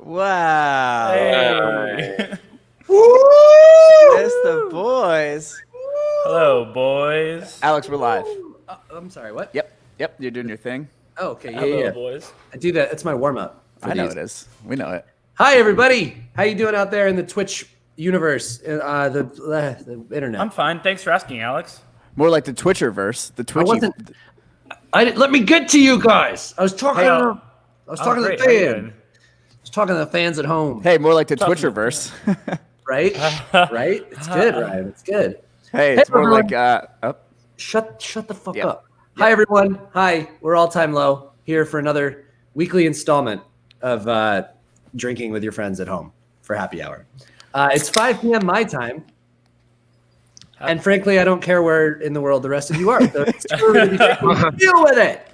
Wow. Hey. It's the boys. Hello, boys. Alex, we're live. I'm sorry, what? Yep, you're doing your thing. Oh, okay, Hello, boys. I do that. It's my warm-up. I know it is. We know it. Hi, everybody. How you doing out there in the Twitch universe, the internet? I'm fine. Thanks for asking, Alex. More like the Twitcherverse. The Twitchy. Let me get to you guys. I was talking. Hey, I was talking to great. the How you fans. doing? I was talking to the fans at home. Hey, more like the Talking- Twitcherverse. Right? Right? It's good, Ryan. It's good. Hey, it's more everyone. like Shut the fuck Yeah. up. Hi, everyone. Hi. We're all time low here for another weekly installment of drinking with your friends at home for happy hour. It's 5 p.m. my time. And frankly, I don't care where in the world the rest of you are. So it's true to be drinking. Deal with it.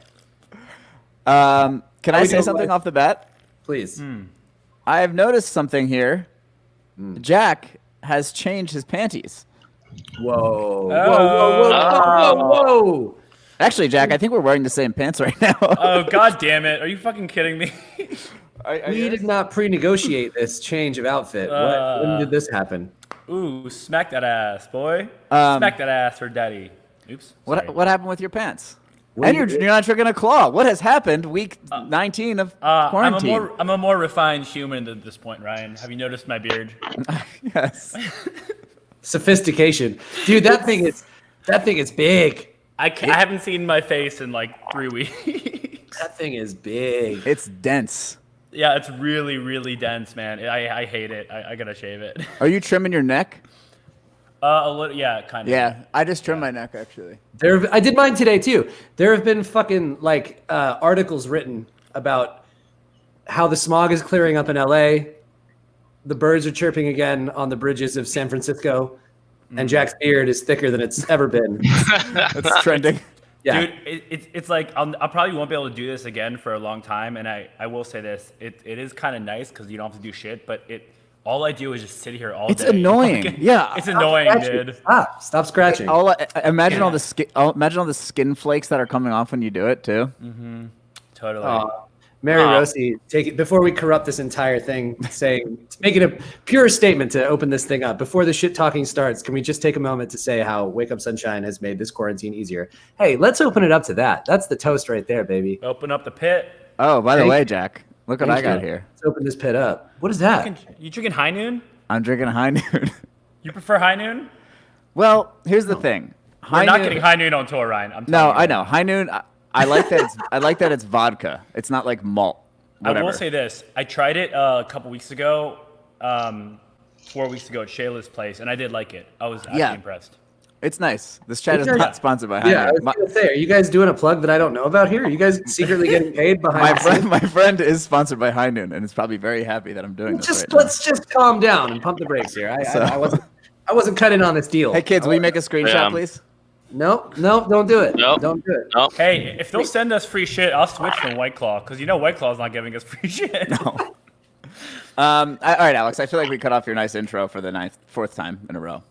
Can I we say doing, something Mike? off the bat? Please. I have noticed something here. Jack has changed his panties. Whoa. Whoa. Actually, Jack, I think we're wearing the same pants right now. Oh, god damn it. Are you fucking kidding me? We did not pre-negotiate this change of outfit. When did this happen? Ooh, smack that ass, boy. Smack that ass for daddy. Oops. Sorry. What happened with your pants? What And do you- you're not drinking a claw. What has happened week 19 of quarantine? I'm a more refined human at this point, Ryan. Have you noticed my beard? Yes. Sophistication. Dude, that thing is big. I haven't seen my face in like 3 weeks. That thing is big. It's dense. Yeah, it's really, really dense, man. I hate it. I gotta shave it. Are you trimming your neck? A little, yeah, kind of. Yeah, I just trimmed my neck actually. I did mine today too. There have been fucking articles written about how the smog is clearing up in LA. The birds are chirping again on the bridges of San Francisco, and Jack's beard is thicker than it's ever been. It's trending. Yeah. Dude, it's like I probably won't be able to do this again for a long time, and I will say this: it is kind of nice because you don't have to do shit, but all I do is just sit here all day. It's annoying. Fucking- Yeah. it's annoying, dude. Stop scratching. Imagine all the skin. Imagine all the skin flakes that are coming off when you do it too. Totally. Mary Rossi, take it before we corrupt this entire thing, making a pure statement to open this thing up. Before the shit talking starts, can we just take a moment to say how Wake Up Sunshine has made this quarantine easier? Hey, let's open it up to that. That's the toast right there, baby. Open up the pit. Oh, by the Thank way, you. Jack, look what Thank I got you. here. Let's open this pit up. What is that? You drinking High Noon? I'm drinking a High Noon. You prefer High Noon? Well, here's the thing. We're not getting High Noon on tour, Ryan. I'm No, telling you. I know. High Noon. I like that. I like that it's vodka. It's not like malt. Whatever. I will say this. I tried it a couple weeks ago, 4 weeks ago at Shayla's place, and I did like it. I was actually impressed. It's nice. This chat is Okay. not sponsored by High Yeah, I Noon. was gonna say, are you guys doing a plug that I don't know about here? Are you guys secretly getting paid behind the scenes? My friend is sponsored by High Noon, and is probably very happy that I'm doing this. Let's just calm down and pump the brakes here. I wasn't cut in on this deal. Hey kids, will you make a screenshot, Yeah. please? No, don't do it. Nope. Don't do it. Nope. Hey, if they'll send us free shit, I'll switch from White Claw, because White Claw's not giving us free shit. No. All right, Alex. I feel like we cut off your nice intro for the fourth time in a row.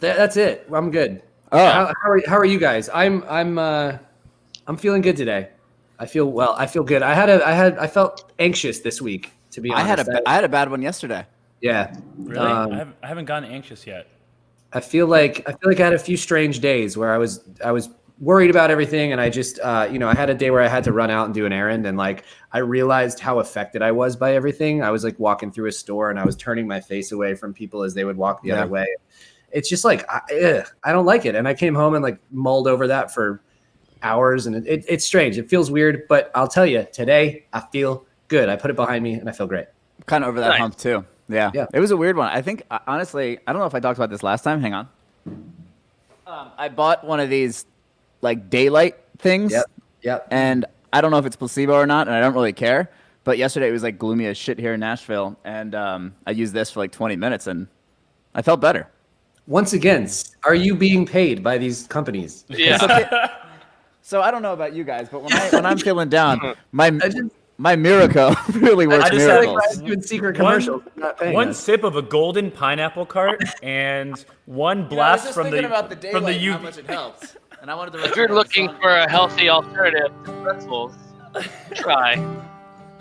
That's it. I'm good. Oh. How are you guys? I'm feeling good today. I feel well. I feel good. I felt anxious this week, to be I honest. had a bad one yesterday. Yeah. Really? I haven't gotten anxious yet. I feel like I had a few strange days where I was worried about everything, and I just I had a day where I had to run out and do an errand, and I realized how affected I was by everything. I was walking through a store, and I was turning my face away from people as they would walk the other way. It's just I don't like it, and I came home and mulled over that for hours, and it's strange. It feels weird, but I'll tell you, today I feel good. I put it behind me, and I feel great. Kind of over that Nice. hump too. Yeah. It was a weird one. I think honestly, I don't know if I talked about this last time. Hang on. I bought one of these daylight things. Yep. And I don't know if it's placebo or not, and I don't really care. But yesterday it was gloomy as shit here in Nashville, and I used this for 20 minutes, and I felt better. Once again, are you being paid by these companies? Yeah. So I don't know about you guys, but when I'm feeling down, my just- Miracle really works just miracles. Doing secret commercials. not paying One us. sip of a golden pineapple cart and one blast from the U. it helps, and I wanted to. If you're looking for a healthy alternative to pretzels, try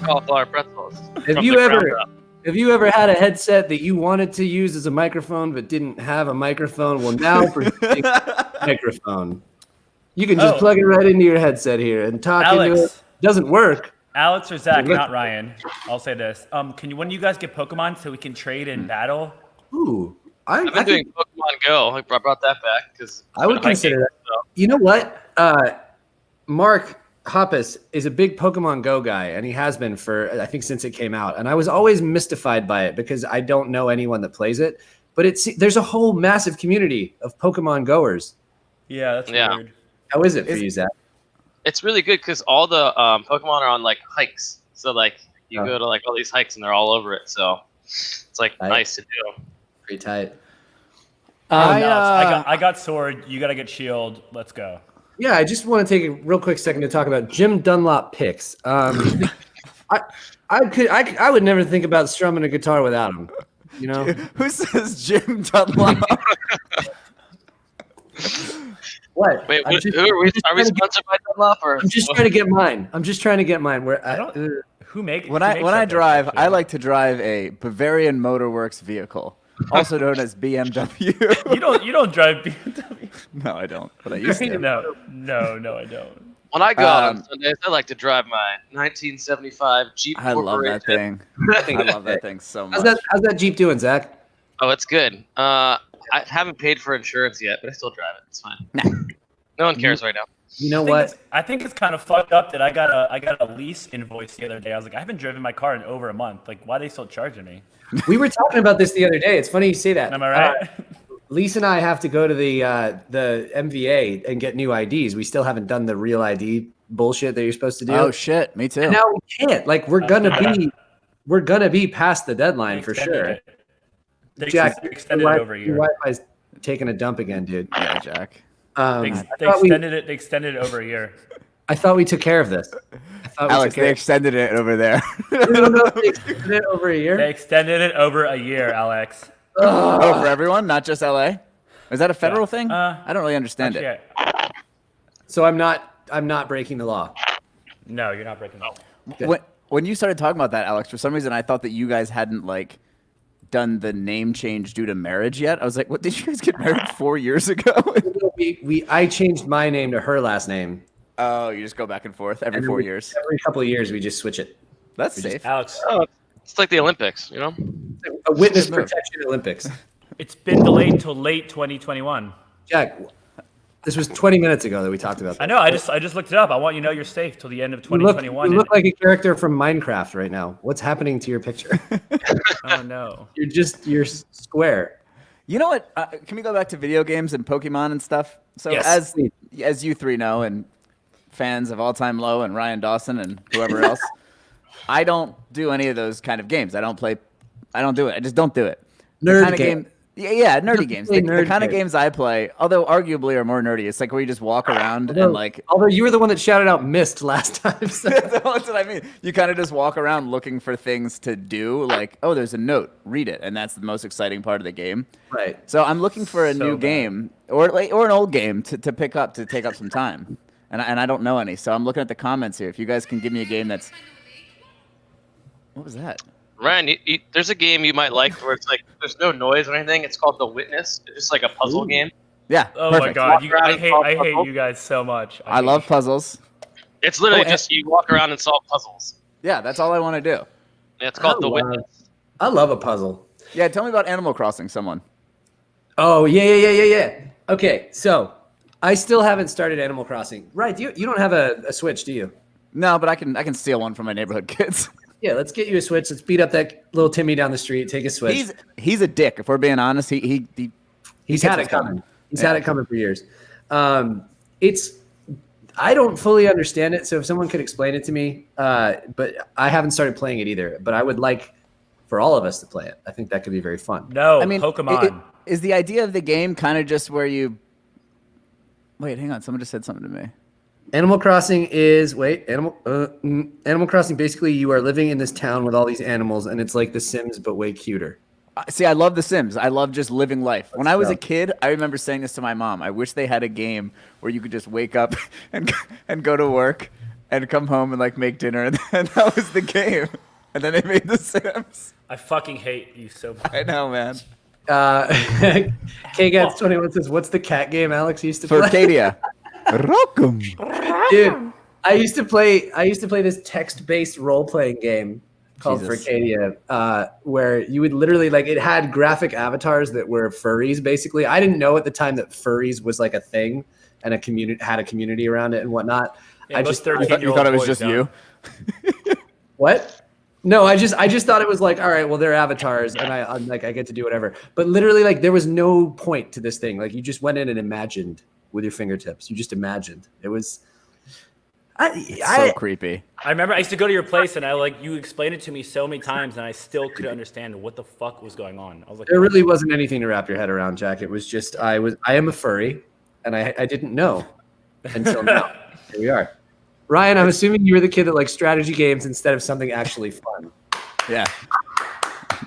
cauliflower pretzels. Have from you the ground ever up. have you ever had a headset that you wanted to use as a microphone but didn't have a microphone? Well, now presenting a microphone. You can just Oh. plug it right into your headset here and talk into it. Alex. Doesn't work. Alex or Zach, Look- not Ryan. I'll say this. Can you, when you guys get Pokemon so we can trade and battle? Ooh, I've been doing Pokemon Go. I brought that back because I would consider that. You know what? Mark Hoppus is a big Pokemon Go guy, and he has been for, I think, since it came out. And I was always mystified by it because I don't know anyone that plays it. But there's a whole massive community of Pokemon goers. Yeah, that's Yeah. weird. How is it for you, Zach? It's really good because all the Pokemon are on like hikes. So like you Oh. go to like all these hikes and they're all over it. So it's like Right. nice to do. Pretty tight. I got Sword. You got to get Shield. Let's go. Yeah, I just want to take a real quick second to talk about Jim Dunlop picks. I would never think about strumming a guitar without him. You know, Who says Jim Dunlop? what? Wait, I'm just- who are we? Are we trying to get- sponsored by Dunlop or? I'm just trying to get mine. I'm just trying to get mine. Where I don't. Who make? When who I makes when I that pick, drive, actually? I like to drive a Bavarian Motorworks vehicle, also known as BMW. You don't drive BMW. No, I don't. But I used to. No, I don't. When I go out Um, on Sundays, I like to drive my 1975 Jeep I love that Corporation. thing. I love that thing so much. how's that Jeep doing, Zach? Oh, it's good. I haven't paid for insurance yet, but I still drive it. It's fine. No one cares right now. You know what? I think it's kind of fucked up that I got a lease invoice the other day. I was like, I haven't driven my car in over a month. Like, why are they still charging me? We were talking about this the other day. It's funny you say that. Am I right? Lisa and I have to go to the MVA and get new IDs. We still haven't done the real ID bullshit that you're supposed to do. Oh shit, me too. And now we can't. Like we're gonna be past the deadline They for extended sure. it. They Jack, extended it over a year. Your Wi-Fi's taking a dump again, dude. Yeah, Jack. They extended it over a year. I thought we took care of this. I thought we Alex, took care they of extended it over there. You don't know if they extended it over a They year. extended it over a year, Alex. Oh, for everyone, not just LA. Is that a federal thing? Uh, I don't really understand it. Actually, So I'm not breaking the law. no, you're not breaking the law. When you started talking about that, Alex, for some reason I thought that you guys hadn't like done the name change due to marriage yet. I was like, what? Did you guys get married 4 years ago? I changed my name to her last name. Oh, you just go back and forth every And then 4 we- years. Every couple of years, we just switch it. That's safe. Alex, Oh, it's like the Olympics, you know? A witness Good move. protection Olympics. it's been delayed till late 2021. Jack, this was 20 minutes ago that we talked about that. I know. I just looked it up. I want you to know you're safe till the end of You look 2021. like a character from Minecraft right now. What's happening to your picture? Oh no. you're square. You know what? Can we go back to video games and Pokemon and stuff? So Yes. as you three know, and fans of All Time Low and Ryan Dawson and whoever else, I don't do any of those kind of games. I don't do it. I just don't do it. The Nerd kind of game. Yeah, nerdy games. play The nerd kind of games. games I play, although arguably are more nerdy. It's like where you just walk around and like. Although you were the one that shouted out "missed" last time. So. That's what I mean. You kind of just walk around looking for things to do. Like, oh, there's a note. Read it, and that's the most exciting part of the game. Right. So I'm looking for a So new bad. game or an old game to pick up to take up some time, and I don't know any. So I'm looking at the comments here. If you guys can give me a game that's what was that? Ryan, there's a game you might like where it's like there's no noise or anything. It's called The Witness. It's just like a puzzle Ooh. game. Yeah. Oh my perfect. god. Walk around I and hate solve I hate puzzles. you guys so much. I hate love you. puzzles. It's literally Oh, just you walk around and solve puzzles. Yeah, that's all I want to do. And it's called Oh, The wow. Witness. I love a puzzle. Yeah, tell me about Animal Crossing. Someone. Oh yeah. Okay, so I still haven't started Animal Crossing. Right? You don't have a Switch, do you? No, but I can steal one from my neighborhood kids. Yeah, let's get you a Switch. Let's beat up that little Timmy down the street. Take a Switch. He's a dick. If we're being honest, he He's gets had us it coming. going. He's Yeah. had it coming for years. I don't fully understand it, so if someone could explain it to me, but I haven't started playing it either. But I would like for all of us to play it. I think that could be very fun. No, I mean, Pokemon. Is the idea of the game kind of just where you? Wait, hang on. Someone just said something to me. Animal Crossing is Animal Crossing. Basically, you are living in this town with all these animals, and it's like The Sims but way cuter. See, I love The Sims. I love just living life. When I was a go. kid, I remember saying this to my mom. I wish they had a game where you could just wake up and go to work and come home and like make dinner, and then that was the game. And then they made The Sims. I fucking hate you so much. I know, man. KGats21 says, "What's the cat game Alex used to For play?" Arcadia. Rock'em. Dude, I used to play this text-based role-playing game called Jesus. Arcadia, where you would literally it had graphic avatars that were furries. Basically, I didn't know at the time that furries was like a thing and had a community around it and whatnot. Yeah, I most just 13-year-old You thought it was boys just don't. you? What? No, I just thought it was like, all right, well, they're avatars, and I'm like, I get to do whatever. But literally, there was no point to this thing. You just went in and imagined with your fingertips. You just imagined. It was. So creepy. I remember I used to go to your place and you explained it to me so many times and I still couldn't understand what the fuck was going on. I was like, There really wasn't anything to wrap your head around, Jack. It was just I am a furry, and I didn't know until now. Here we are. Ryan, I'm assuming you were the kid that likes strategy games instead of something actually fun. Yeah.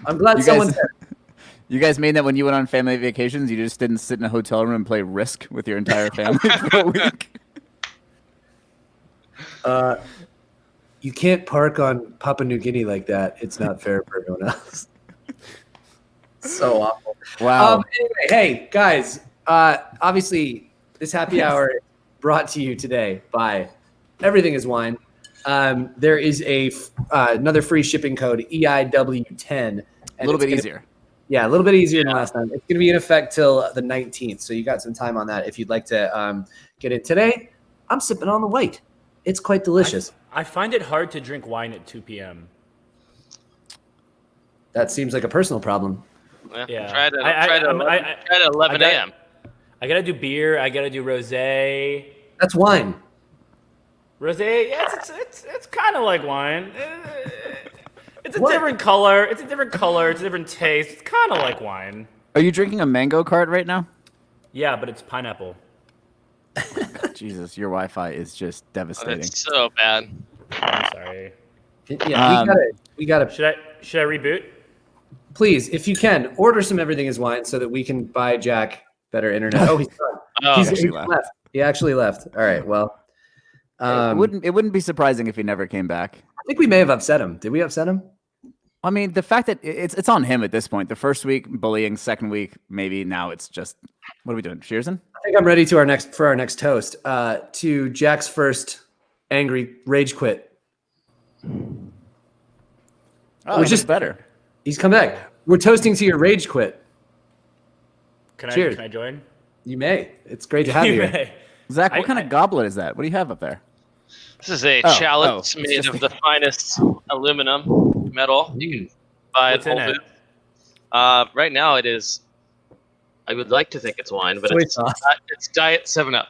I'm glad You someone guys- said. You guys mean that when you went on family vacations, you just didn't sit in a hotel room and play Risk with your entire family for a week? You can't park on Papua New Guinea like that. It's not fair for everyone else. So awful. Wow. Anyway, hey guys, obviously this happy hour brought to you today by Everything Is Wine. There is another free shipping code EIW10. A little bit easier. Yeah, a little bit easier than last time. It's going to be in effect till the 19th, so you got some time on that if you'd like to get it today. I'm sipping on the white. It's quite delicious. I find it hard to drink wine at 2 p.m. That seems like a personal problem. Yeah. Tried at 11 a.m. I gotta do beer. I gotta do rosé. That's wine. Rosé, yeah, it's kind of like wine. It's a What? different color. It's a different color. It's a different taste. It's kind of like wine. Are you drinking a mango cart right now? Yeah, but it's pineapple. Jesus, your Wi-Fi is just devastating. It's so bad. I'm sorry. Yeah, we got to. Should I reboot? Please, if you can, order some Everything Is Wine so that we can buy Jack better internet. Oh, he's done. Oh, He's actually left. left. He actually left. All right. Well, It wouldn't be surprising if he never came back. I think we may have upset him. Did we upset him? I mean, the fact that it's on him at this point. The first week bullying, second week maybe. Now it's just, what are we doing? Cheersing? I think I'm ready to our next toast. To Jack's first angry rage quit. Oh, We're it's just- just better. He's come back. We're toasting to your rage quit. Can I join? You may. It's great to have you here. may. Zach, what kind of goblet is that? What do you have up there? This is a Oh, chalice it's made just of the finest aluminum metal you can buy What's at in Whole it? Foods. Right now it is. I would like to think it's wine, but Soy it's sauce. it's Diet 7-Up.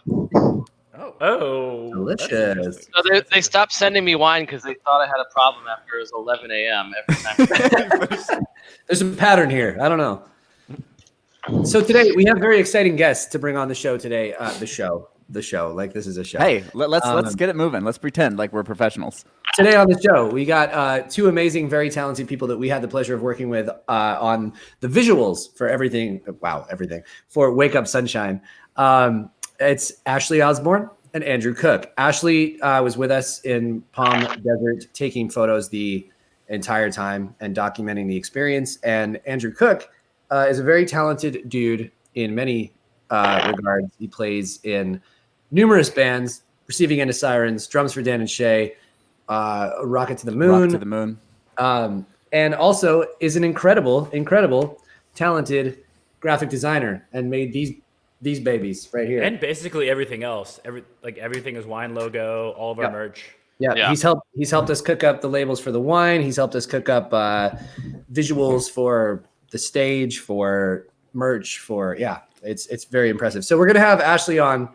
Oh, Delicious. So they stopped sending me wine because they thought I had a problem after it was 11 a.m. every time. There's a pattern here. I don't know. So today we have very exciting guests to bring on the show today. The show. Like this is a show. Hey, let's get it moving. Let's pretend like we're professionals. Today on the show, we got two amazing, very talented people that we had the pleasure of working with on the visuals for everything. Wow, everything for Wake Up Sunshine. It's Ashley Osborne and Andrew Cook. Ashley was with us in Palm Desert taking photos the entire time and documenting the experience. And Andrew Cook is a very talented dude in many regards. He plays in numerous bands, Receiving End of Sirens, Drums for Dan and Shay, Rocket to the Moon. Rock to the moon. And also is an incredible, talented graphic designer and made these babies right here. and basically everything else. Everything is wine logo. All of our Yeah. merch. Yeah. He's helped us cook up the labels for the wine. He's helped us cook up visuals for the stage, for merch, it's very impressive. So we're gonna have Ashley on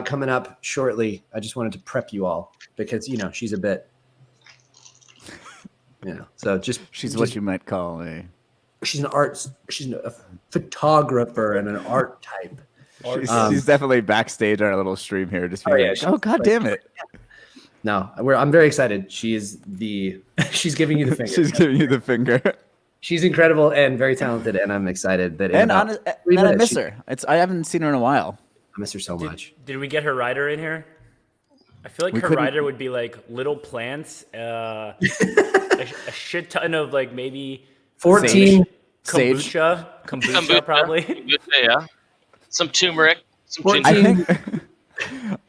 coming up shortly. I just wanted to prep you all because she's a bit, so She's what you might call a. she's a photographer and an art type. She's definitely backstage on our little stream here, just being yeah, like, she's oh god damn it! No, I'm very excited. She's giving you the finger. She's giving you the finger. She's incredible and very talented, and I'm excited that. And I miss she- her. I haven't seen her in a while. I miss her so much. Did we get her rider in here? I feel like We her couldn't- rider would be like little plants, a shit ton of like maybe 14. Sage. kombucha probably. Yeah. Some turmeric. Some 14. I ginger. think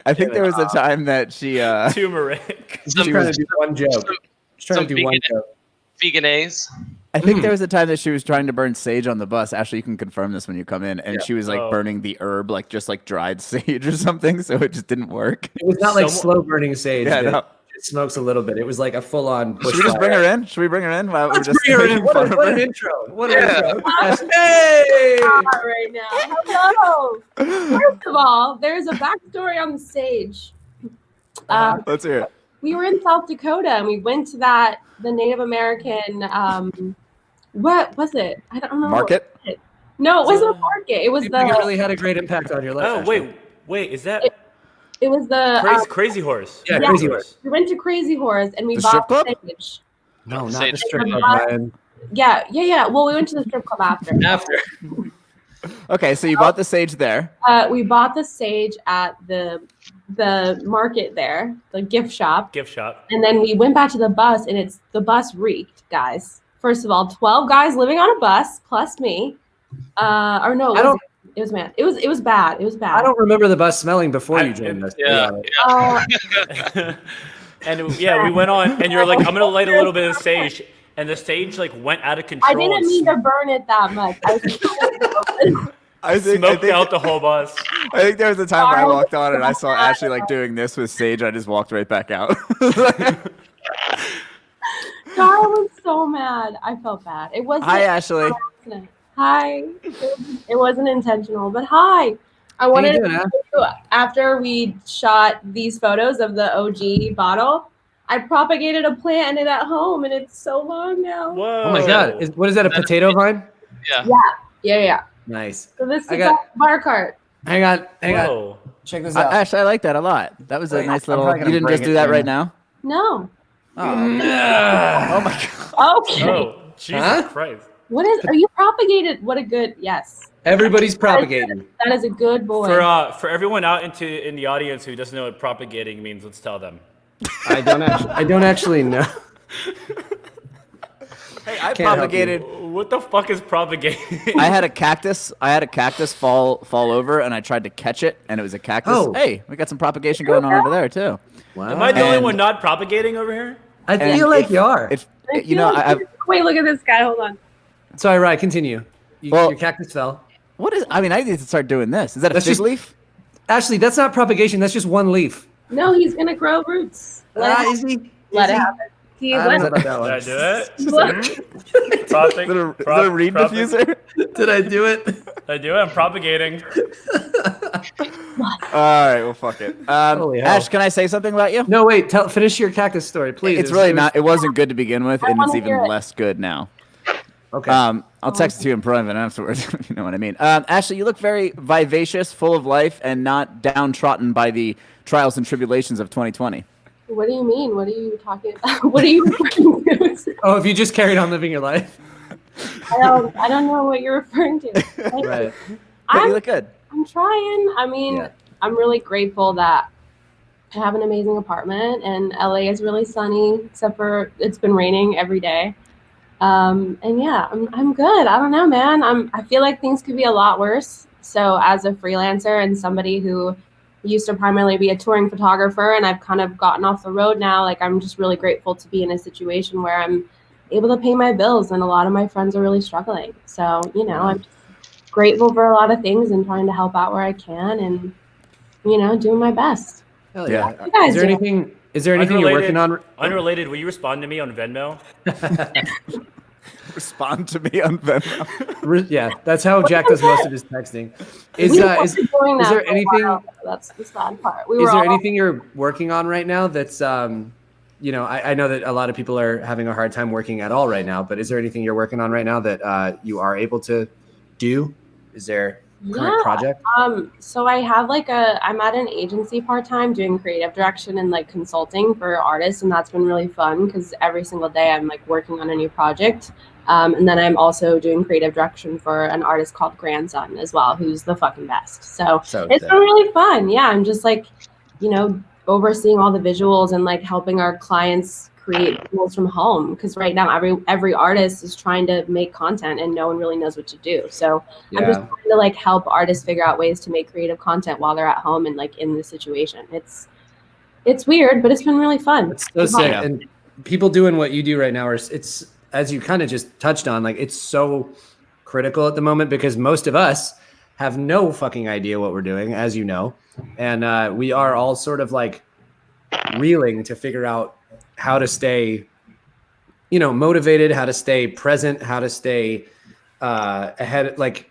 I think there was a time that she Turmeric. Just trying to do one joke. Just trying to do one joke. Veganese. I think there was a time that she was trying to burn sage on the bus. Ashley, you can confirm this when you come in. And Yeah. she was like Oh. burning the herb, like just like dried sage or something. So it just didn't work. It was not like Someone- slow burning sage. Yeah, that no. it smokes a little bit. It was like a full on. Should we just bring her in? Should we bring her in? While Let's we're just bring her in. making What, fun of what an her? intro. What an Yeah. intro. Hey! Right now. Hello. First of all, there's a backstory on the stage. Let's hear it. We were in South Dakota and we went to the Native American what was it? I don't know. Market? No, it wasn't a market. It was You think it the really had a great impact on your life. Oh Ashley. wait, is that it was the Crazy Horse? Yeah, Yeah. Crazy Horse. we went to Crazy Horse and we The strip bought club? stage. No, not Sage. the strip club, Yeah. Ryan. Yeah. Well, we went to the strip club after. After. Okay, so you bought the sage there. We bought the sage at the market there, the gift shop. Gift shop. And then we went back to the bus, and the bus reeked, guys. First of all, 12 guys living on a bus plus me. Or no, it was man. It was bad. It was bad. I don't remember the bus smelling before you joined us. to be Yeah. honest. And yeah, we went on, and you're like, I'm gonna light a little bit of sage, and the sage like went out of control. I didn't mean to burn it that much. I was just I Smoked out the whole bus. I think there was a time where I Carl walked on and I was saw so mad. Ashley like doing this with sage. I just walked right back out. Carl was so mad. I felt bad. It wasn't. Hi, Ashley. Hi. It wasn't intentional, but hi. I wanted doing, to tell you, after we shot these photos of the OG bottle, I propagated a plant in it at home, and it's so long now. Whoa. Oh my God. What is that, a potato vine? Yeah. Yeah. Nice. So this I is got- a bar cart. Hang on. Whoa. Check this out. Ashley, I like that a lot. That was a Wait, nice I'm little. probably You gonna didn't break just it do that for right you. now. No. Oh my god. Okay. Oh, Jesus Huh? Christ. Are you propagated? What a good, yes. Everybody's propagating. That is a good boy. For everyone out in the audience who doesn't know what propagating means, let's tell them. I don't actually know. Hey, I Can't help propagated. What the fuck is propagating? I had a cactus. Fall over, and I tried to catch it, and it was a cactus. Oh. Hey, we got some propagation going on over there too. Wow. Am I the only And- one not propagating over here? I and feel like you are. If you know, Wait, look at this guy. Hold on. Sorry, Ryan, continue. Well- Your cactus fell. what is? I mean, I need to start doing this. Is that a That's fig just- leaf? Ashley, that's not propagation. That's just one leaf. No, he's gonna grow roots. Let Is he? it Is he? happen. He I don't know let about that Did one. I do it? look. Is it a reed diffuser? Did I do it? Did I do it? I'm propagating. All right, well, fuck it. Holy hell. Ash, can I say something about you? No, wait. Finish your cactus story, please. It's really not. It wasn't good to begin with, and it's wanna hear even it. less good now. Okay. I'll text it to you in private afterwards. If you know what I mean. Ashley, you look very vivacious, full of life, and not downtrodden by the trials and tribulations of 2020. What do you mean? What are you talking about? What are you referring to? Oh, if you just carried on living your life. I don't know what you're referring to. Right. But you I'm, look good. I'm trying. I mean, Yeah. I'm really grateful that I have an amazing apartment, and LA is really sunny, except for it's been raining every day. And yeah, I'm good. I don't know, man. I feel like things could be a lot worse. So as a freelancer and somebody who used to primarily be a touring photographer, and I've kind of gotten off the road now, like I'm just really grateful to be in a situation where I'm able to pay my bills, and a lot of my friends are really struggling. So, you know, I'm just grateful for a lot of things and trying to help out where I can, and, you know, doing my best. Hell Yeah. yeah. You guys Is there do. anything? Is there anything you're working on? Unrelated. Will you respond to me on Venmo? Respond to me on Venmo. Yeah, that's how Jack does most of his texting. Is We uh, were is doing that there for a anything- while. That's the sad part. We is were there all anything you're working on right now that's you know, I know that a lot of people are having a hard time working at all right now, but is there anything you're working on right now that you are able to do? Is there a current Yeah. project? So I have I'm at an agency part-time doing creative direction and like consulting for artists, and that's been really fun because every single day I'm like working on a new project. And then I'm also doing creative direction for an artist called Grandson as well, who's the fucking best. So So it's been really fun. Yeah, I'm just like, you know, overseeing all the visuals and like helping our clients create tools from home, because right now every artist is trying to make content and no one really knows what to do. So I'm just trying to like help artists figure out ways to make creative content while they're at home and like in this situation. It's weird, but it's been really fun. It's so sick. And people doing what you do right now it's as you kind of just touched on, like it's so critical at the moment because most of us have no fucking idea what we're doing, as you know. And we are all sort of like reeling to figure out how to stay, motivated, how to stay present, how to stay ahead, like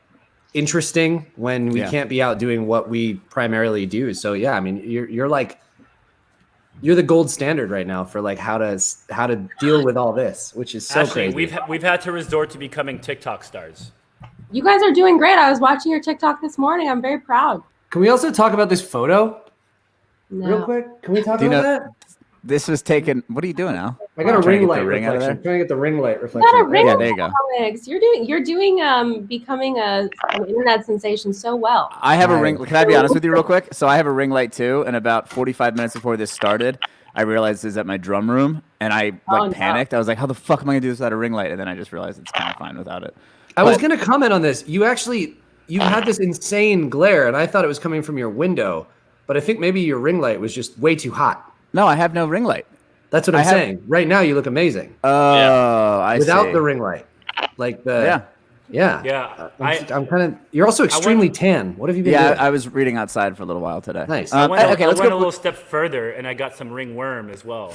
interesting when we can't be out doing what we primarily do. So yeah, I mean, you're the gold standard right now for like how to deal with all this, which is so Ashley, crazy. we've had to resort to becoming TikTok stars. You guys are doing great. I was watching your TikTok this morning. I'm very proud. Can we also talk about this photo No. real quick? Can we talk about that? This was taken. What are you doing, Al? I got a Trying to ring get light the ring out of reflection. there? Trying to get the ring light You reflection. got a ring Yeah, there you go. comics. You're doing becoming an internet sensation so well. I have a ring. Can I be honest with you real quick? So I have a ring light too, and about 45 minutes before this started, I realized this is at my drum room, and I panicked. I was like, "How the fuck am I gonna do this without a ring light?" And then I just realized it's kind of fine without it. I was gonna comment on this. You had this insane glare, and I thought it was coming from your window, but I think maybe your ring light was just way too hot. No, I have no ring light. That's what I'm saying. Right now, you look amazing. Oh, I see. Without the ring light, like the Yeah. I'm kind of. You're also extremely tan. What have you been doing? I was reading outside for a little while today. Nice. I went let's a go. little step further, and I got some ringworm as well.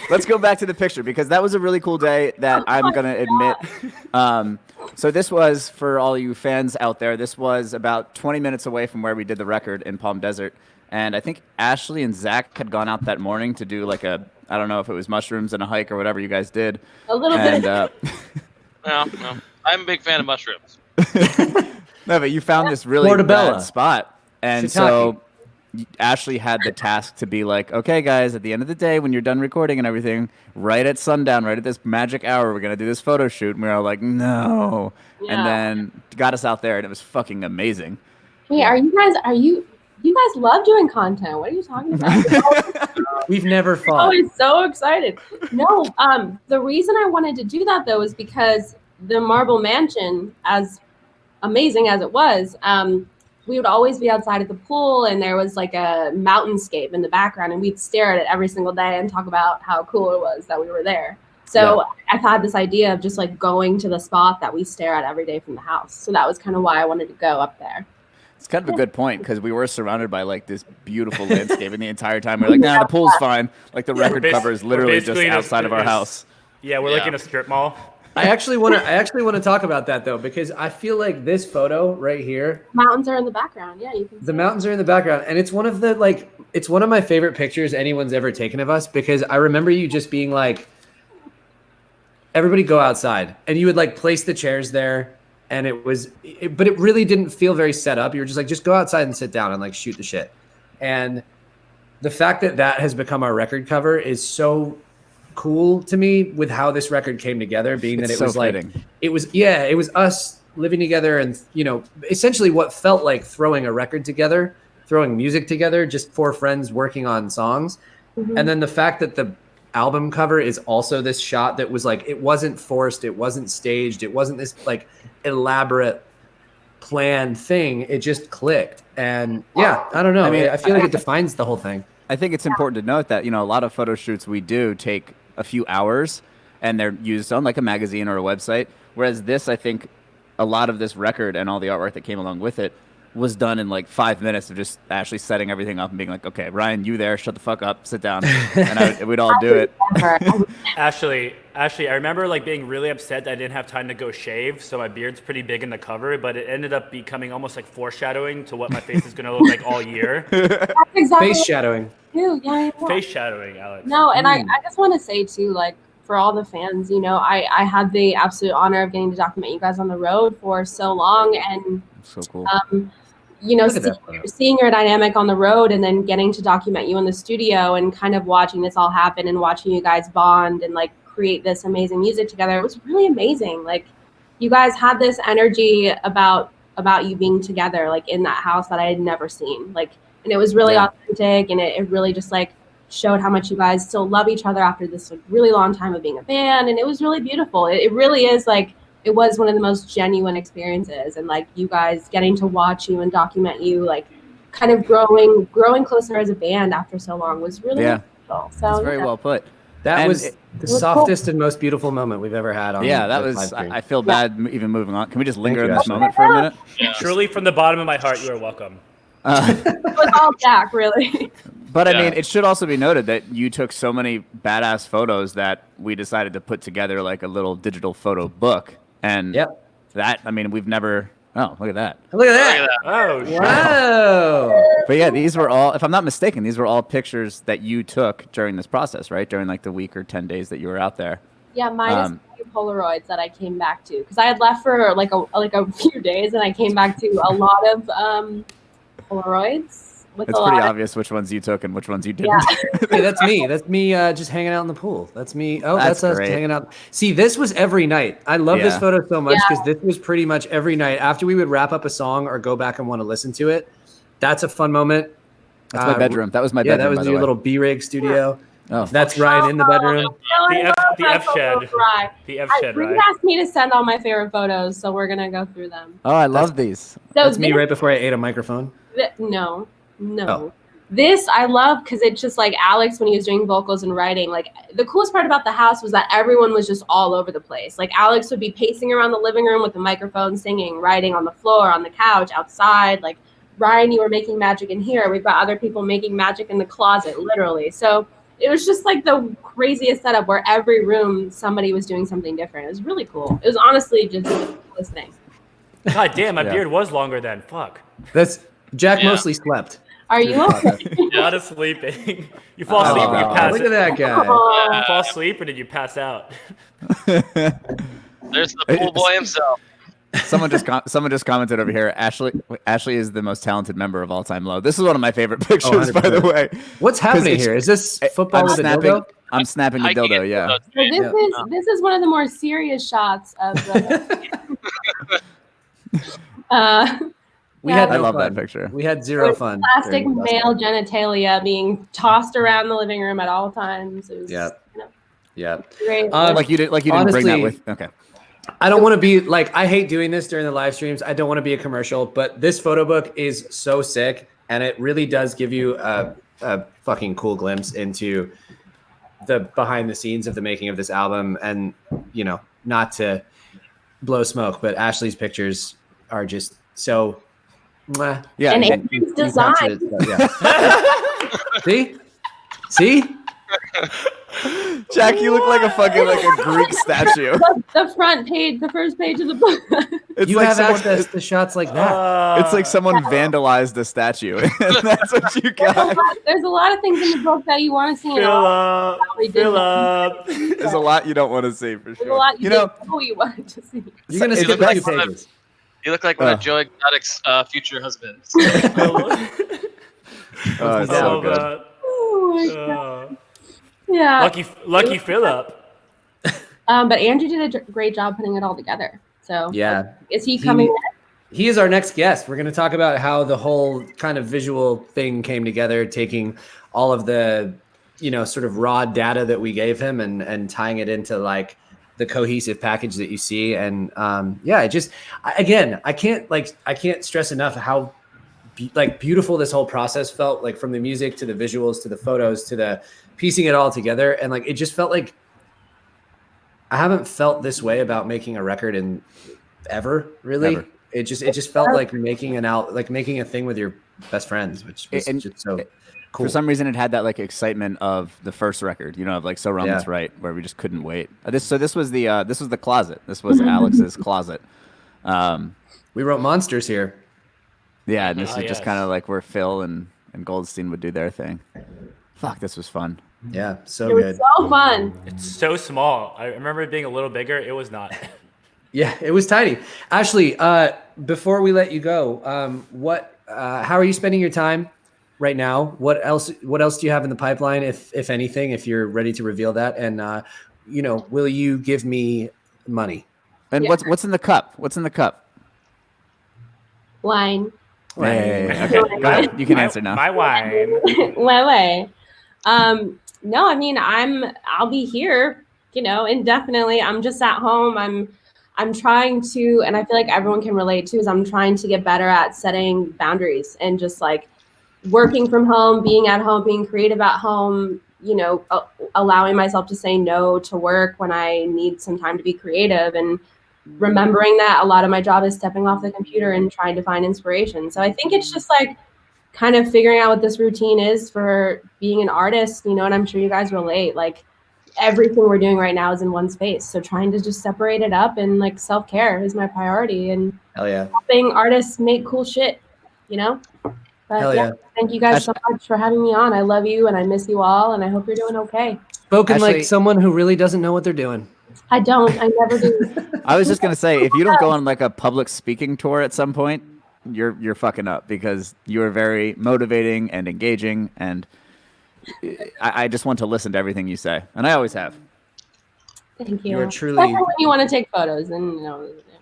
Let's go back to the picture because that was a really cool day that I'm going to admit. So this was, for all you fans out there, this was about 20 minutes away from where we did the record in Palm Desert. And I think Ashley and Zach had gone out that morning to do like I don't know if it was mushrooms and a hike or whatever you guys did. A little bit. No. I'm a big fan of mushrooms. No, but you found this really Portobello. bad spot. And so Ashley had the task to be like, okay, guys, at the end of the day, when you're done recording and everything, right at sundown, right at this magic hour, we're going to do this photo shoot. And we were all like, no. Yeah. And then got us out there, and it was fucking amazing. Wait, you guys love doing content. What are you talking about? We've never I'm fought. always so excited. No, the reason I wanted to do that though is because the Marble Mansion, as amazing as it was, we would always be outside at the pool, and there was like a mountainscape in the background, and we'd stare at it every single day and talk about how cool it was that we were there. So I've had this idea of just like going to the spot that we stare at every day from the house. So that was kind of why I wanted to go up there. It's kind of a good point because we were surrounded by like this beautiful landscape, and the entire time we were like, nah, the pool's fine. Like the record cover is literally just outside of our house. Yeah, we're like in a strip mall. I actually want to talk about that though, because I feel like this photo right here, Mountains are in the background. Yeah, you can see the mountains are in the background, and it's one of my favorite pictures anyone's ever taken of us, because I remember you just being like, everybody go outside, and you would like place the chairs there, and but it really didn't feel very set up. You were just like, just go outside and sit down and like shoot the shit. And the fact that has become our record cover is so cool to me with how this record came together, being that It's it was so like fitting. it was us living together, and essentially what felt like throwing a record together, throwing music together, just four friends working on songs. Mm-hmm. And then the fact that the album cover is also this shot that was like, it wasn't forced, it wasn't staged, it wasn't this like elaborate planned thing, it just clicked. And yeah, I don't know, I feel like it defines the whole thing. I think it's important to note that, a lot of photo shoots we do take a few hours, and they're used on like a magazine or a website. Whereas this, I think a lot of this record and all the artwork that came along with it was done in like 5 minutes of just actually setting everything up and being like, okay, Ryan, you there, shut the fuck up, sit down. And we'd all do it. Ashley, I remember like being really upset that I didn't have time to go shave, so my beard's pretty big in the cover, but it ended up becoming almost like foreshadowing to what my face is going to look like all year. That's exactly Face shadowing. Yeah. Face shadowing, Alex. No, and I just want to say too, like for all the fans, I had the absolute honor of getting to document you guys on the road for so long, and So cool. Seeing your dynamic on the road and then getting to document you in the studio and kind of watching this all happen and watching you guys bond and like create this amazing music together. It was really amazing. Like you guys had this energy about you being together, like in that house that I had never seen. Like and it was really Yeah. authentic, and it really just like showed how much you guys still love each other after this like, really long time of being a band, and it was really beautiful. It really is like it was one of the most genuine experiences, and like you guys getting to watch you and document you like kind of growing closer as a band after so long was really beautiful. So That's very well put. That And was it- the was softest and most beautiful moment we've ever had on. Yeah, that the was. live stream. I feel bad even moving on. Can we just linger you, in this Ashley. moment for a minute? Truly, from the bottom of my heart, you are welcome. it was all Jack, really. But I Yeah. mean, it should also be noted that you took so many badass photos that we decided to put together like a little digital photo book. And Yep. that, I mean, we've never. Oh, look at that. Look at Look that! at that. Oh, shit. Wow! But yeah, these were all, if I'm not mistaken, these were all pictures that you took during this process, right? During like the week or 10 days that you were out there. Yeah, minus Um, a few Polaroids that I came back to because I had left for like a few days, and I came back to a lot of Polaroids with It's a pretty lot obvious which ones you took and which ones you didn't. Yeah. Hey, that's me. That's me just hanging out in the pool. That's me. Oh, That's that's us great. hanging out. See, this was every night. I love this Yeah. photo so much Yeah. because this was pretty much every night. After we would wrap up a song or go back and want to listen to it, that's a fun moment. That's my bedroom. That was my Yeah, bedroom. that was by the your way. little B-Rig studio. Oh, That's Ryan in the bedroom. No, I The love F my shed. photos, Rye. The F I- shed, Reed right? asked me to send all my favorite photos, so we're gonna go through them. oh, I love these. So That's me this- right before I ate a microphone. No. Oh. This I love because it's just like Alex when he was doing vocals and writing. Like the coolest part about the house was that everyone was just all over the place. Like Alex would be pacing around the living room with the microphone, singing, writing on the floor, on the couch, outside. Like Ryan, you were making magic in here. We've got other people making magic in the closet, literally. So it was just like the craziest setup where every room somebody was doing something different. It was really cool. It was honestly just listening. God damn, my Yeah. beard was longer then. Fuck. That's Jack Yeah. mostly slept. Are you okay? You're not sleeping. You fall asleep or you pass Look at that guy. You fall asleep or did you pass out? There's the pool boy himself. someone just commented over here. Ashley is the most talented member of all time low. This is one of my favorite pictures, by the 100%. way. What's happening it's- here? Is this football I'm with a snapping. dildo? I'm snapping the Hiking dildo. it. Yeah. So this is one of the more serious shots of the. We Yeah. had I no love fun. that picture. We had zero fun. Plastic during the bus male ride. genitalia being tossed around the living room at all times. It was Yeah. Yeah. great. Like you didn't bring that Honestly- with. Okay. I don't want to be like, I hate doing this during the live streams. I don't want to be a commercial, but this photo book is so sick. And it really does give you a fucking cool glimpse into the behind the scenes of the making of this album. And, you know, not to blow smoke, but Ashley's pictures are just so. Mwah. Yeah. And you- Adrian's You captured design. it, so, yeah. See? Jack, you look like a fucking like a Greek statue. The front page, the first page of the book. It's You like have someone, access to shots like that. It's like someone vandalized a statue, and that's what you got. There's a lot of things in the book that you want to see. And Fill all up. probably Fill didn't. up. There's a lot you don't want to see for There's a sure. lot You know, didn't know you wanted to see. You're going to it's skip the a few best. pages. You look like one Oh. of Joe Exotic's future husbands. oh, it's I so love good. that. Oh my God. Uh, Yeah. lucky fill up. But Andrew did a great job putting it all together. So Yeah. is he coming? He is our next guest. We're going to talk about how the whole kind of visual thing came together, taking all of the, you know, sort of raw data that we gave him and tying it into like the cohesive package that you see. And yeah, it just, I can't stress enough how beautiful this whole process felt, like from the music to the visuals to the photos to the piecing it all together. And like, it just felt like I haven't felt this way about making a record in ever really. Ever. It just felt like making making a thing with your best friends, which was And- just so cool. For some reason, it had that like excitement of the first record, you know, of like So Wrong Yeah. It's Right, where we just couldn't wait. This was the closet. This was Alex's closet. We wrote Monsters here. Yeah, and this Ah, is just yes. kind of like where Phil and Goldstein would do their thing. Fuck, this was fun. Yeah, so It was good. so fun. It's so small. I remember it being a little bigger. It was not. Yeah, it was tiny. Ashley, before we let you go, how are you spending your time right now? What else do you have in the pipeline, if anything, if you're ready to reveal that? And you know, will you give me money? And Yeah. what's in the cup? What's in the cup? Wine. Okay, go ahead. You can answer now. My wine. way. No, I mean I'll be here, indefinitely. I'm just at home. I'm trying to, and I feel like everyone can relate to, is I'm trying to get better at setting boundaries and just like working from home, being at home, being creative at home, allowing myself to say no to work when I need some time to be creative, and remembering that a lot of my job is stepping off the computer and trying to find inspiration. So I think it's just like kind of figuring out what this routine is for being an artist, and I'm sure you guys relate. Like everything we're doing right now is in one space. So trying to just separate it up, and like self-care is my priority, and Hell yeah. helping artists make cool shit, But Hell yeah. thank you guys so much for having me on. I love you and I miss you all, and I hope you're doing okay. Spoken Actually- like someone who really doesn't know what they're doing. I don't. I never do. I was just gonna say, if you don't go on like a public speaking tour at some point, you're fucking up, because you are very motivating and engaging, and I just want to listen to everything you say, and I always have. Thank you. You are truly. Especially when you want to take photos, and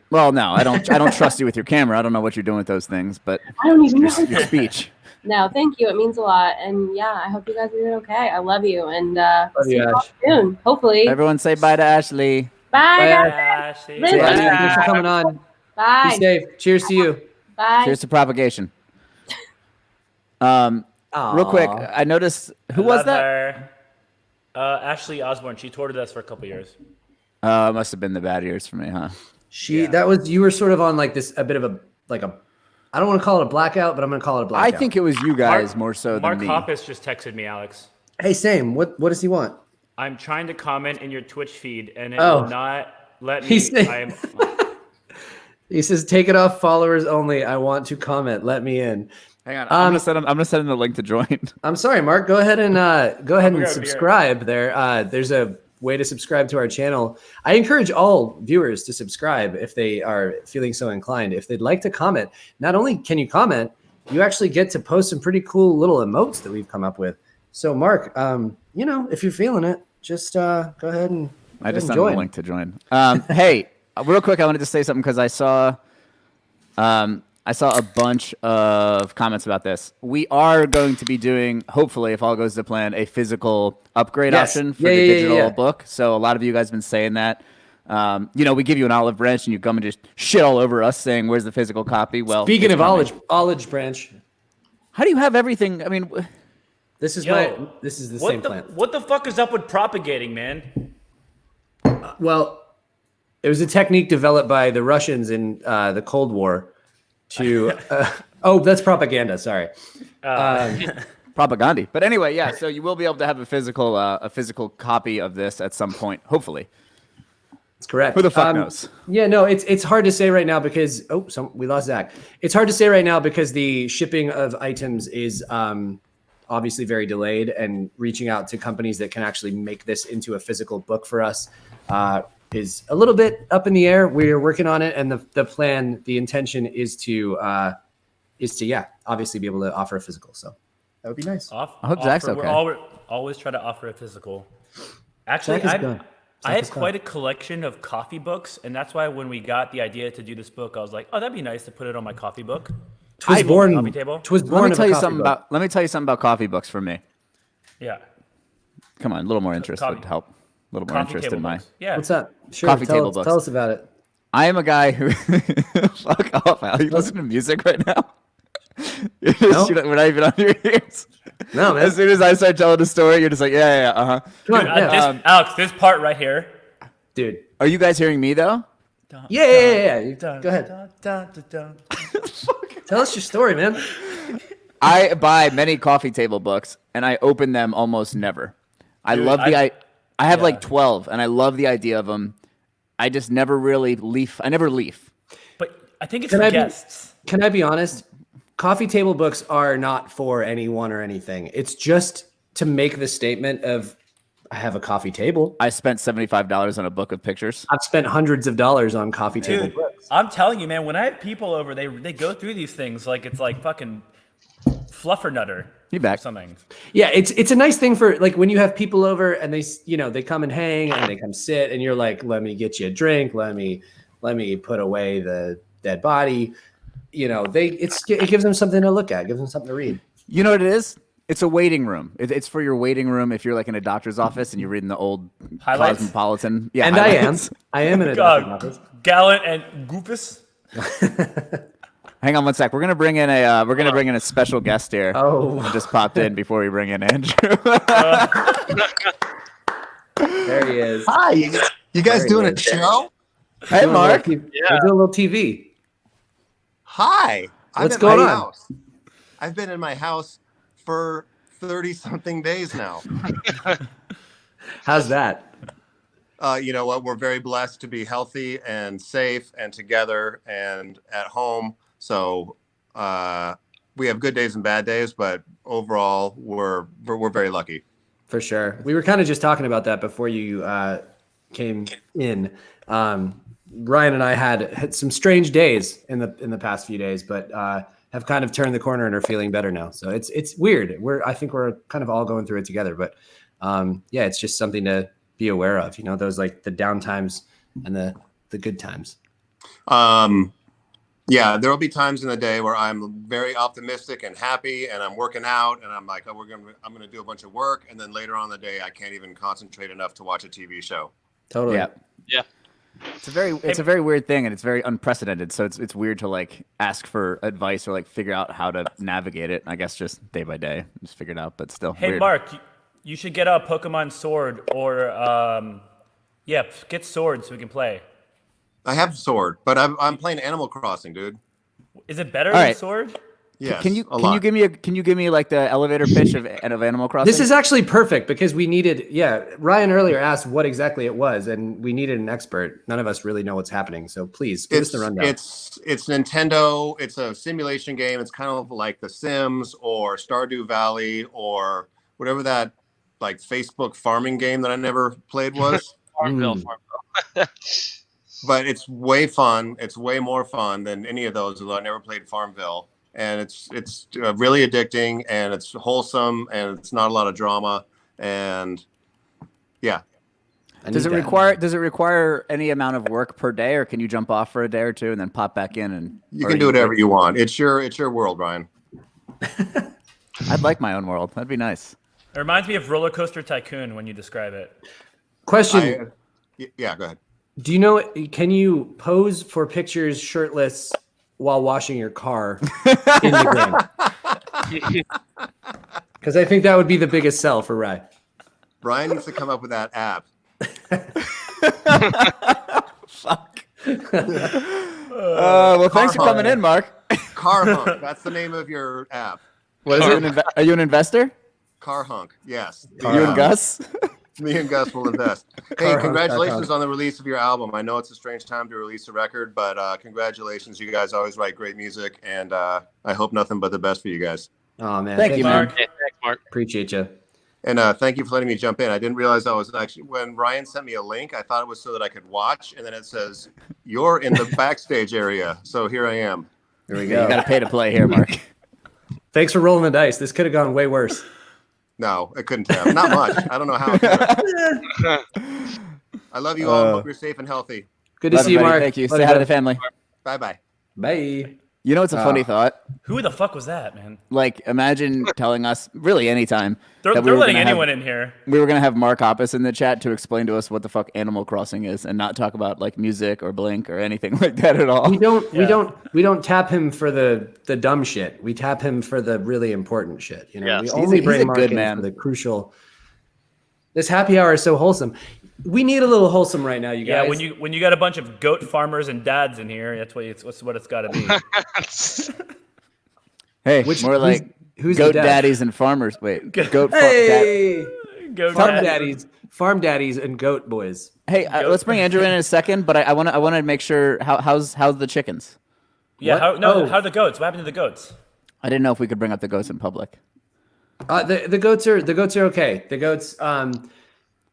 Well, no, I don't trust you with your camera. I don't know what you're doing with those things, but I don't even know. your speech. No, thank you. It means a lot, and yeah, I hope you guys are doing okay. I love you, and see you all Ash. soon. Hopefully. Everyone say bye to Ashley. Bye, Bye, guys. Ashley. Say Thanks bye. for coming on. Bye. Be safe. Cheers to you. Bye. Cheers to propagation. Real quick, I noticed who I was love that? her. Ashley Osborne. She toured with us for a couple years. It must have been the bad years for me, huh? You were sort of on like this, a bit of a I don't want to call it a blackout, but I'm going to call it a blackout. I think it was you guys more so Mark than me. Hoppus just texted me, Alex. Hey, same. What does he want? I'm trying to comment in your Twitch feed, and it Oh. will not let me. He said- I am, He says, "Take it off, followers only. I want to comment. Let me in." Hang on, I'm gonna send him the link to join. I'm sorry, Mark. Go ahead and Here. subscribe. There's a way to subscribe to our channel. I encourage all viewers to subscribe if they are feeling so inclined. If they'd like to comment, not only can you comment, you actually get to post some pretty cool little emotes that we've come up with. So, Mark, if you're feeling it, just go ahead and I just go sent him and the link to join. Hey, real quick, I wanted to say something because I saw a bunch of comments about this. We are going to be doing, hopefully, if all goes to plan, a physical upgrade option for the digital book. So a lot of you guys have been saying that. We give you an olive branch and you come and just shit all over us saying, where's the physical copy? Well, Speaking it's of coming. olive branch, How do you have everything? I mean, this is Yo, the same plant. What the fuck is up with propagating, man? Well, it was a technique developed by the Russians in the Cold War to. That's propaganda. Sorry. propaganda. But anyway, yeah. So you will be able to have a physical copy of this at some point, hopefully. That's correct. Who the fuck knows? Yeah, no, it's hard to say right now because we lost Zach. It's hard to say right now because the shipping of items is obviously very delayed, and reaching out to companies that can actually make this into a physical book for us is a little bit up in the air. We're working on it, and the intention is to obviously be able to offer a physical. So that would be nice. I hope Zach's okay. We're always try to offer a physical. Actually, Zach is good. I have quite a collection of coffee books, and that's why when we got the idea to do this book, I was like, oh, that'd be nice to put it on my coffee book. Twas born. Coffee table. Twas Let born me of tell a you coffee something book. about coffee books for me. Yeah. Come on, a little more interest Coffee- would help. A little more Coffee interest table in my. books. Yeah. What's that? Sure. Coffee table books. Tell us about it. I am a guy who. Fuck off, Al. You listen to music right now? We're not even on your ears. No, man. As soon as I start telling a story, you're just like, yeah, uh-huh. Come on, Dude, yeah. Alex, this part right here. Dude. Are you guys hearing me, though? Yeah. Go ahead. Tell us your story, man. I buy many coffee table books, and I open them almost never. I Dude, love I have like 12, and I love the idea of them. I just never really leaf. I never leaf. But I think it's Can for I be- guests. Can I be honest? Coffee table books are not for anyone or anything. It's just to make the statement of, I have a coffee table. I spent $75 on a book of pictures. I've spent hundreds of dollars on coffee table Dude, books. I'm telling you, man, when I have people over, they go through these things like it's like fucking fluffernutter. You back. Something. Yeah, it's a nice thing for like when you have people over and they come and hang and they come sit and you're like, let me get you a drink, let me put away the dead body. it gives them something to look at, gives them something to read. You know what it is? It's a waiting room. It's for your waiting room if you're like in a doctor's office and you're reading the old Highlights? Cosmopolitan. Yeah, And highlights. I am in a doctor's office. Gallant and Goofus. Hang on one sec. We're gonna bring in a special guest here. Oh. Who just popped in before we bring in Andrew. There he is. Hi, you guys doing a show? Hey, Mark. We're doing a little TV. Hi. What's going on? House. I've been in my house for 30-something days now. How's that? You know what? We're very blessed to be healthy and safe and together and at home. So we have good days and bad days, but overall, we're very lucky. For sure. We were kind of just talking about that before you came in. Ryan and I had some strange days in the past few days, but have kind of turned the corner and are feeling better now. So it's weird. I think we're kind of all going through it together, but yeah, it's just something to be aware of, those like the down times and the good times. Yeah, there'll be times in the day where I'm very optimistic and happy and I'm working out and I'm like, I'm going to do a bunch of work. And then later on in the day, I can't even concentrate enough to watch a TV show. Totally. Yeah. It's a very weird thing, and it's very unprecedented. So it's weird to like ask for advice or like figure out how to navigate it. I guess just day by day, just figure it out. But still, Hey, weird. Mark, you should get a Pokemon Sword or get Sword so we can play. I have Sword, but I'm playing Animal Crossing, dude. Is it better All than right. Sword? Yes. Can you give me like the elevator pitch of Animal Crossing? This is actually perfect because we needed, Ryan earlier asked what exactly it was, and we needed an expert. None of us really know what's happening. So please give us the rundown. It's Nintendo. It's a simulation game. It's kind of like The Sims or Stardew Valley or whatever that like Facebook farming game that I never played was. Farmville. But it's way fun. It's way more fun than any of those, although I never played Farmville. And it's really addicting, and it's wholesome, and it's not a lot of drama. And yeah. Does it require any amount of work per day, or can you jump off for a day or two and then pop back in? And You can do whatever you want. It's your world, Ryan. I'd like my own world. That'd be nice. It reminds me of Roller Coaster Tycoon when you describe it. Question. Yeah, go ahead. Do you know, can you pose for pictures shirtless while washing your car in the game? Because I think that would be the biggest sell for Rye. Brian needs to come up with that app. Fuck. Well, thanks for coming in, Mark. Car Hunk. That's the name of your app. What is it? Are you an investor? Car Hunk. Yes. You and Gus? Me and Gus will invest. Hey, congratulations on the release of your album. I know it's a strange time to release a record, but congratulations. You guys always write great music, and I hope nothing but the best for you guys. Oh, man. Thank you, man. Hey, thanks, Mark. Appreciate you. And thank you for letting me jump in. I didn't realize I was actually, when Ryan sent me a link, I thought it was so that I could watch, and then it says, you're in the backstage area. So here I am. Here we You go. got to pay to play here, Mark. Thanks for rolling the dice. This could have gone way worse. No, it couldn't have. Not much. I don't know how. I love you all. Hope you're safe and healthy. Good to Love see you, buddy. Mark. Thank you. Love Say hi to the family. Bye-bye. Bye. You know, it's a funny thought. Who the fuck was that, man? Like, imagine telling us, really anytime, They're that we were letting gonna anyone in here. we were going to have Mark Hoppus in the chat to explain to us what the fuck Animal Crossing is and not talk about like music or Blink or anything like that at all. We don't tap him for the dumb shit. We tap him for the really important shit. You know, Yes. we He's only a bring Mark good in man. for the crucial. This happy hour is so wholesome. We need a little wholesome right now, you guys. Yeah, when you got a bunch of goat farmers and dads in here, that's what it's got to be. Hey, Which- more like who's the goat dad? daddies and farmers. Wait, goat Hey, Goat farm farm daddies, and goat boys. Hey, let's bring Andrew in a second, but I want to make sure how's the chickens. Yeah, What? how are the goats? What happened to the goats? I didn't know if we could bring up the goats in public. The goats are okay. The goats,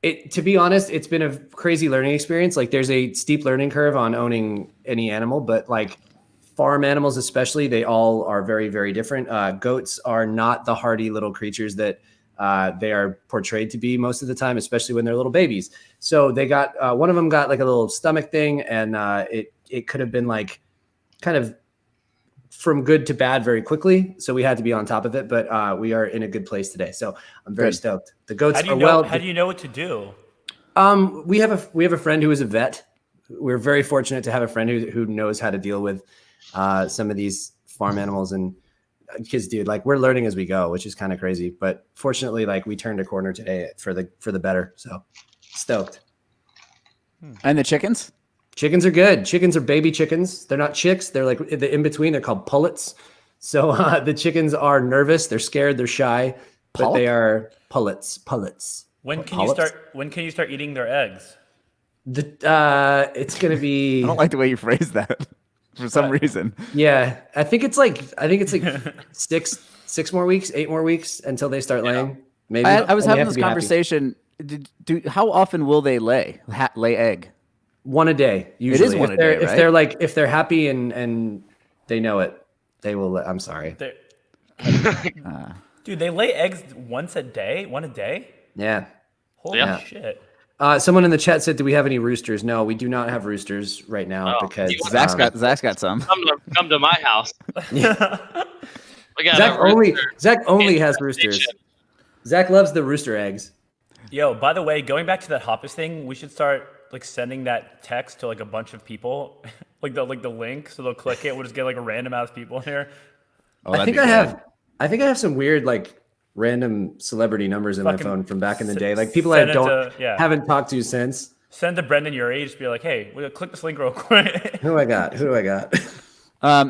to be honest, it's been a crazy learning experience. Like there's a steep learning curve on owning any animal, but like farm animals, especially, they all are very, very different. Goats are not the hardy little creatures that they are portrayed to be most of the time, especially when they're little babies. So they got, one of them got like a little stomach thing, and it could have been like kind of from good to bad very quickly, so we had to be on top of it. But we are in a good place today, so I'm very stoked. The goats How do you are know? well. How do you know what to do? We have a friend who is a vet. We're very fortunate to have a friend who knows how to deal with some of these farm animals, and because dude, like we're learning as we go, which is kind of crazy. But fortunately, like we turned a corner today for the better. So stoked. And the chickens? Chickens are good. Chickens are baby chickens. They're not chicks. They're like the in between. They're called pullets. So the chickens are nervous. They're scared. They're shy, but they are pullets. Pullets. When can Polyps? you start? When can you start eating their eggs? It's gonna be. I don't like the way you phrase that for some reason. Yeah, I think it's like 6 more weeks, 8 more weeks until they start laying. Maybe I was And they having have this to be happy. conversation. How often will they lay egg? One a day. Usually, one a day, right? if they're happy and they know it, they will. I'm sorry. Dude, they lay eggs once a day. One a day. Yeah. Holy Yeah. shit. Someone in the chat said, "Do we have any roosters?" No, we do not have roosters right now because Zach's got some. Come to my house. We got Zach only has roosters. Zach loves the rooster eggs. Yo, by the way, going back to that Hoppus thing, we should start like sending that text to like a bunch of people, like the link, so they'll click it. We'll just get like a random ass people in here. Oh, I think I have some weird like random celebrity numbers in my phone from back in the day, like people I haven't talked to since. Send to Brendan your age, be like, hey, we'll click this link real quick. Who I got?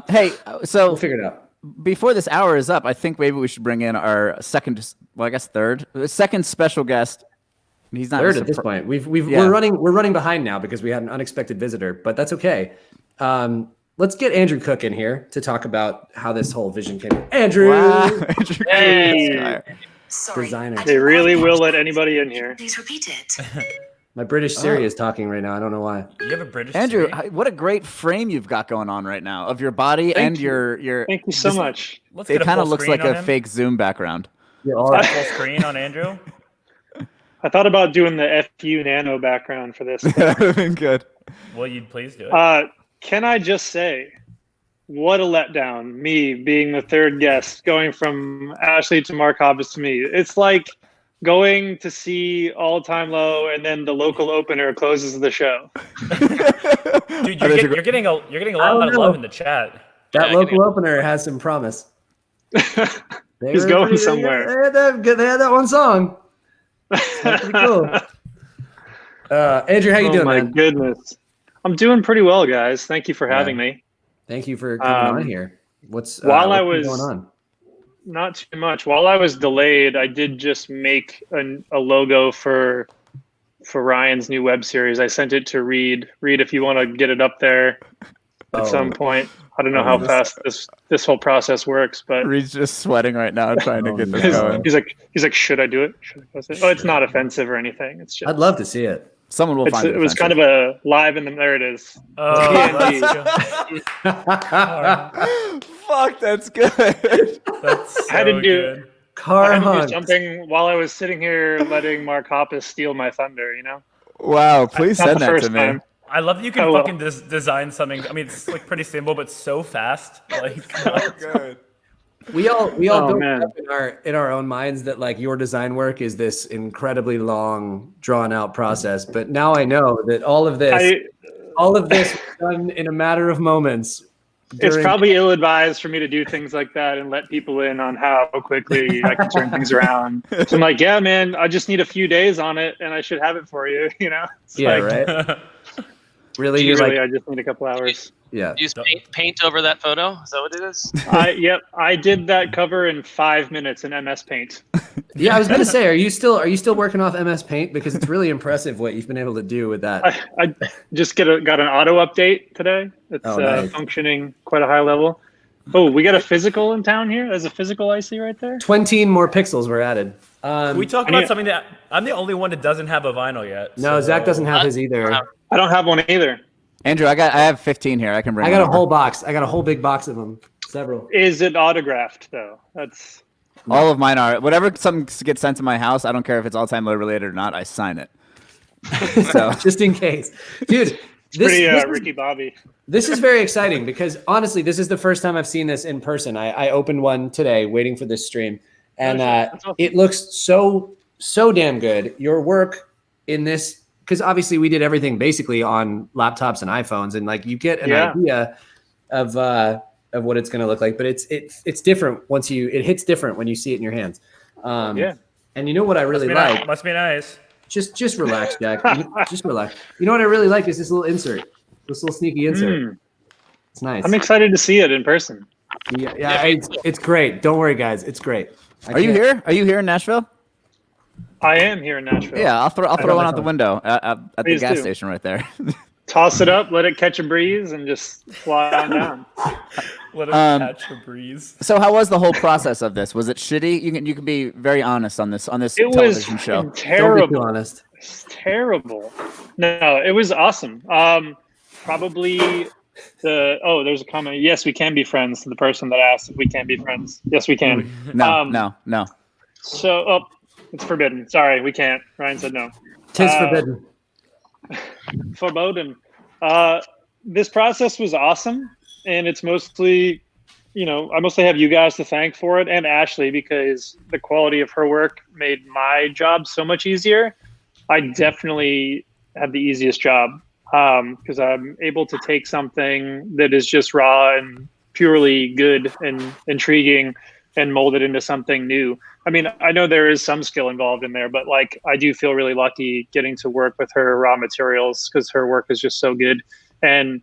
Hey, so We'll figure it out. before this hour is up, I think maybe we should bring in our second special guest. He's not Third at this point. We're running behind now because we had an unexpected visitor, but that's okay. Let's get Andrew Cook in here to talk about how this whole vision came. Andrew, Wow. Andrew Hey. Sorry, designer. They really will let anybody in here. Please repeat it. My British Siri is talking right now. I don't know why. You have a British Andrew, Siri? what a great frame you've got going on right now of your body Thank and you. your. Thank you so much. Let's It get a kind of full looks screen like on a him. fake Zoom background. Let's get a full screen on Andrew. I thought about doing the FU Nano background for this. That would have been good. Will you please do it? Can I just say, what a letdown, me being the third guest, going from Ashley to Mark Hoppus to me. It's like going to see All Time Low and then the local opener closes the show. Dude, you're getting a lot of love in the chat. That local opener has some promise. He's going somewhere. They had that one song. That's pretty cool. Andrew, how you doing, my man? goodness. I'm doing pretty well, guys. Thank you for having me. Thank you for coming on here. What's while what's I was going on? Not too much. While I was delayed, I did just make a logo for Ryan's new web series. I sent it to Reed. Reed, if you want to get it up there at some point. I don't know how fast this whole process works, but Reed's just sweating right now trying to get this going. he's like, should I do it? Should I post it? Oh, it's not offensive or anything. It's just I'd love to see it. Someone will find it. it was kind of a live in the there it is. Oh, TNG. Fuck, that's good. That's so I had to do- good. Car I had to do hunt. something while I was sitting here letting Mark Hoppus steal my thunder, you know? Wow, please Not send the that first to me. time. I love that you can Oh, well. fucking design something. I mean, it's like pretty simple, but so fast. Like, Good. We all Oh, built man. up in our own minds that like your design work is this incredibly long, drawn out process. But now I know that all of this was done in a matter of moments. It's probably ill-advised for me to do things like that and let people in on how quickly I can turn things around. So I'm like, yeah, man, I just need a few days on it, and I should have it for you. You know? It's right. Really, you're Really, like I just need a couple hours. yeah. Use paint over that photo. Is that what it is? Yep, I did that cover in 5 minutes in MS Paint. Yeah, I was gonna say, are you still working off MS Paint because it's really impressive what you've been able to do with that. I just got an auto update today. It's nice. functioning quite a high level. Oh, we got a physical in town here. There's a physical I see right there. 20 more pixels were added. we talk about something that I'm the only one that doesn't have a vinyl yet. No, so- Zach doesn't have his either. I don't have one either. Andrew, I have 15 here. I can bring. I got one a over. whole box. I got a whole big box of them. Several. Is it autographed though? That's All of mine are. Whatever something gets sent to my house, I don't care if it's all time low related or not. I sign it. So Just in case. Dude, Pretty this is- Ricky Bobby. This is very exciting because honestly, this is the first time I've seen this in person. I opened one today waiting for this stream, and That's awesome. it looks so damn good. Your work in this, because obviously we did everything basically on laptops and iPhones, and like you get an idea of what it's going to look like, but it's different once it hits different when you see it in your hands. And you know what I really like? Must be nice. Just relax, Jack. Just relax. You know what I really like is this little insert. This little sneaky insert. It's nice. I'm excited to see it in person. Yeah, it's great. Don't worry, guys. It's great. Are you here? Are you here in Nashville? I am here in Nashville. Yeah, I'll throw one out the window at the Please gas do. station right there. Toss it up, let it catch a breeze, and just fly on down. Let him catch a breeze. So how was the whole process of this? Was it shitty? You can be very honest on this It television was show. Don't be too terrible. honest. It's terrible. No, it was awesome. Probably there's a comment. Yes, we can be friends. To the person that asked if we can be friends. Yes, we can. No. So, it's forbidden. Sorry, we can't. Ryan said no. Tis forbidden. Forbidden. This process was awesome, and it's mostly, I mostly have you guys to thank for it, and Ashley, because the quality of her work made my job so much easier. I definitely had the easiest job because I'm able to take something that is just raw and purely good and intriguing and mold it into something new. I mean, I know there is some skill involved in there, but like I do feel really lucky getting to work with her raw materials because her work is just so good. And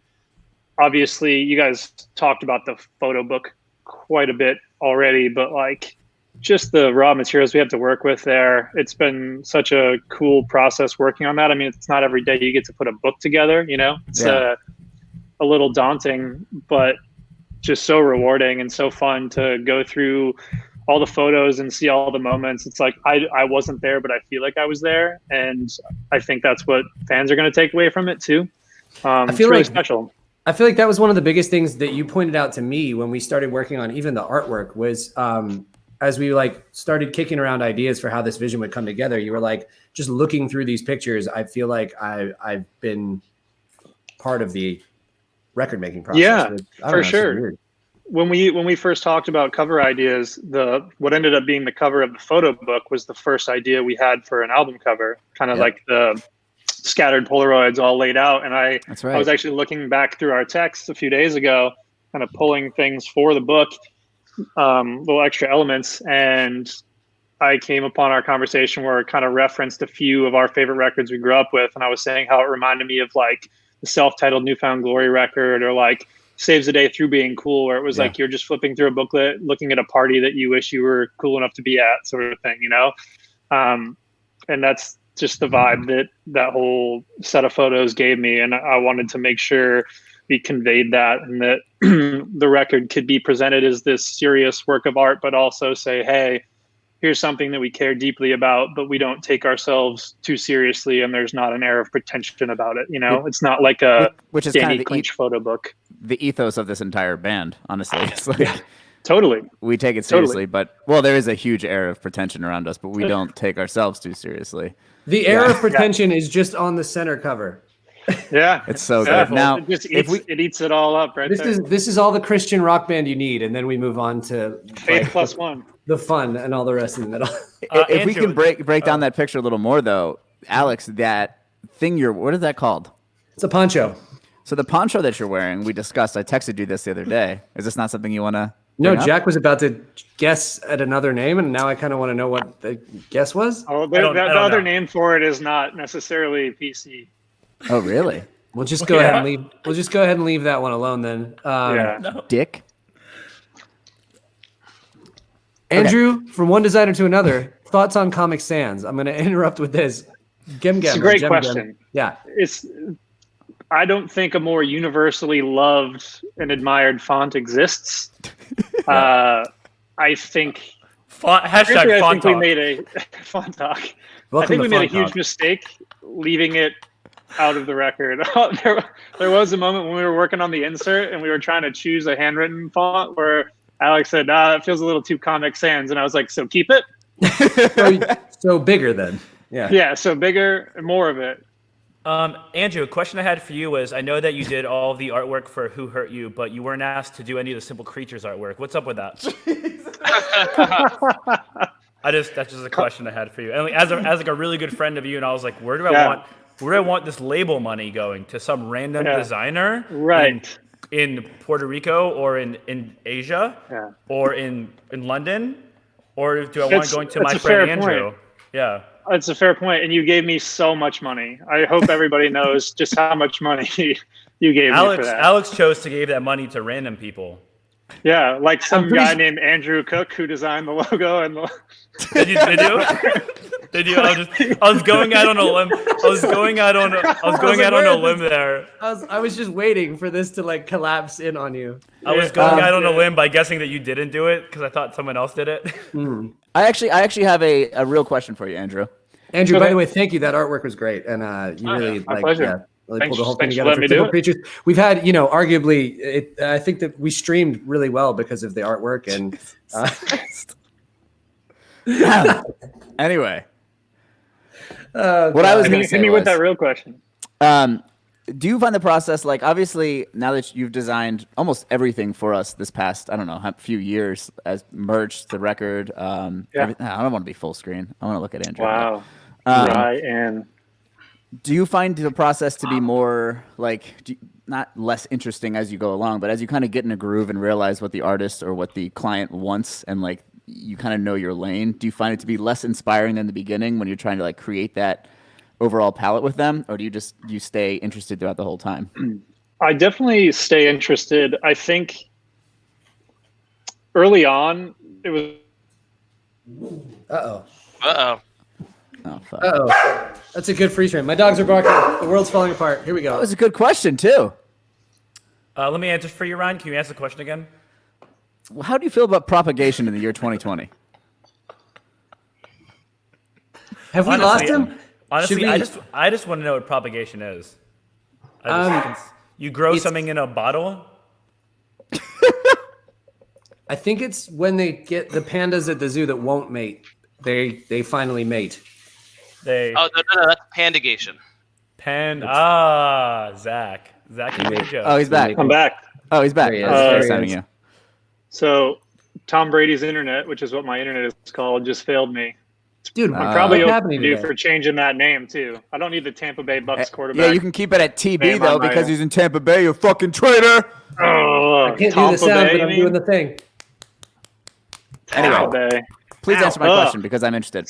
obviously you guys talked about the photo book quite a bit already, but like just the raw materials we have to work with there, it's been such a cool process working on that. I mean, it's not every day you get to put a book together, it's a little daunting, but just so rewarding and so fun to go through all the photos and see all the moments. It's like I wasn't there, but I feel like I was there, and I think that's what fans are going to take away from it too. I feel really special. I feel like that was one of the biggest things that you pointed out to me when we started working on even the artwork was as we like started kicking around ideas for how this vision would come together. You were like, just looking through these pictures, I feel like I've been part of the record making process. Yeah, for sure. When we first talked about cover ideas, what ended up being the cover of the photo book was the first idea we had for an album cover, kind of like the scattered Polaroids all laid out. And I was actually looking back through our texts a few days ago, kind of pulling things for the book, little extra elements. And I came upon our conversation where it kind of referenced a few of our favorite records we grew up with. And I was saying how it reminded me of like the self-titled Newfound Glory record, or like Saves the Day Through Being Cool, where it was like you're just flipping through a booklet, looking at a party that you wish you were cool enough to be at, sort of thing, and that's just the vibe that whole set of photos gave me. And I wanted to make sure we conveyed that, and that the record could be presented as this serious work of art, but also say, hey, here's something that we care deeply about, but we don't take ourselves too seriously, and there's not an air of pretension about it. It's not like a which is Danny kind of Clinch photo book. The ethos of this entire band, honestly. It's like, totally. We take it seriously, but there is a huge air of pretension around us, but we don't take ourselves too seriously. The air of pretension is just on the center cover. Yeah, it's so good. Now, it eats it all up, right? This is all the Christian rock band you need, and then we move on to Faith Plus One, the fun, and all the rest in the middle. If we can break down that picture a little more, though, Alex, that thing what is that called? It's a poncho. So the poncho that you're wearing, we discussed. I texted you this the other day. Is this not something you want to? No, Jack was about to guess at another name, and now I kind of want to know what the guess was. Oh, the other name for it is not necessarily PC. Oh, really? We'll just go ahead and leave. We'll just go ahead and leave that one alone then. Dick. Andrew, from one designer to another, thoughts on Comic Sans? I'm going to interrupt with this. It's a great question. Yeah, I don't think a more universally loved and admired font exists. I think hashtag font talk. We made a font talk. Welcome I think we made a huge talk. mistake leaving it out of the record. There was a moment when we were working on the insert and we were trying to choose a handwritten font where Alex said, it feels a little too Comic Sans. And I was like, so keep it. so bigger then. Yeah. Yeah. So bigger and more of it. Andrew, a question I had for you was, I know that you did all the artwork for Who Hurt You, but you weren't asked to do any of the Simple Creatures artwork. What's up with that? That's just a question I had for you. And like, as like a really good friend of you, and I was like, where do I want this label money going? To some random designer Right. in Puerto Rico or in Asia or in London? Or do I want it going to my friend Andrew? Point. Yeah. That's a fair point, and you gave me so much money. I hope everybody knows just how much money you gave me for that. Alex chose to give that money to random people. Yeah, like some guy named Andrew Cook who designed the logo and the. Did you? I was going out on a limb. I was going out on a limb there. I was just waiting for this to like collapse in on you. I was going out on a limb by guessing that you didn't do it because I thought someone else did it. I actually have a real question for you, Andrew. Andrew, by the way, thank you. That artwork was great, and you really my pleasure. Really pulled the whole thing Thanks together for for Simple Creatures. We've had, arguably, I think that we streamed really well because of the artwork. And anyway, what I was going to say hit me with that real question. Do you find the process, like, obviously, now that you've designed almost everything for us this past, I don't know, few years, as merch, the record, I don't want to be full screen. I want to look at Andrew. Wow. Ryan. Do you find the process to be more, like, not less interesting as you go along, but as you kind of get in a groove and realize what the artist or what the client wants and, like, you kind of know your lane, do you find it to be less inspiring than the beginning when you're trying to, like, create that overall palette with them, or do you stay interested throughout the whole time? I definitely stay interested. I think early on it was. Uh-oh. Oh, fuck. Uh-oh. That's a good freeze frame. My dogs are barking. The world's falling apart. Here we go. That was a good question, too. Let me answer for you, Ryan. Can you ask the question again? How do you feel about propagation in the year 2020? Have we lost him? Honestly, I just want to know what propagation is. You grow something in a bottle? I think it's when they get the pandas at the zoo that won't mate. They finally mate. No, that's pandagation. Zach. Zach can make a joke. Oh, he's back. I'm back. Oh, he's back. I was FaceTiming you. So Tom Brady's internet, which is what my internet is called, just failed me. Dude, I'm probably happening overdue for changing that name too. I don't need the Tampa Bay Bucks quarterback. Yeah, you can keep it at TB name though on my- because he's in Tampa Bay. You fucking traitor. Oh, I can't do the Tampa sound, Bay, but I'm doing the thing. Tampa Bay. Please answer my question because I'm interested.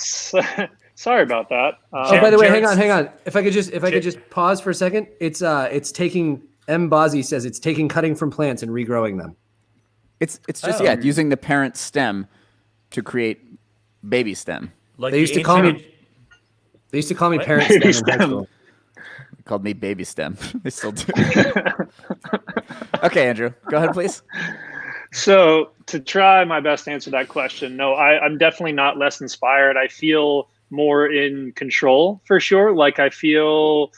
Sorry about that. Oh, by the way, hang on. If I could just pause for a second. It's taking Bozzi says it's taking cutting from plants and regrowing them. It's just using the parent stem to create baby stem. Like They used to call me parent stem in high school. They called me baby stem. They still do. Okay, Andrew, go ahead, please. So to try my best to answer that question, no, I'm definitely not less inspired. I feel more in control for sure. Like I feel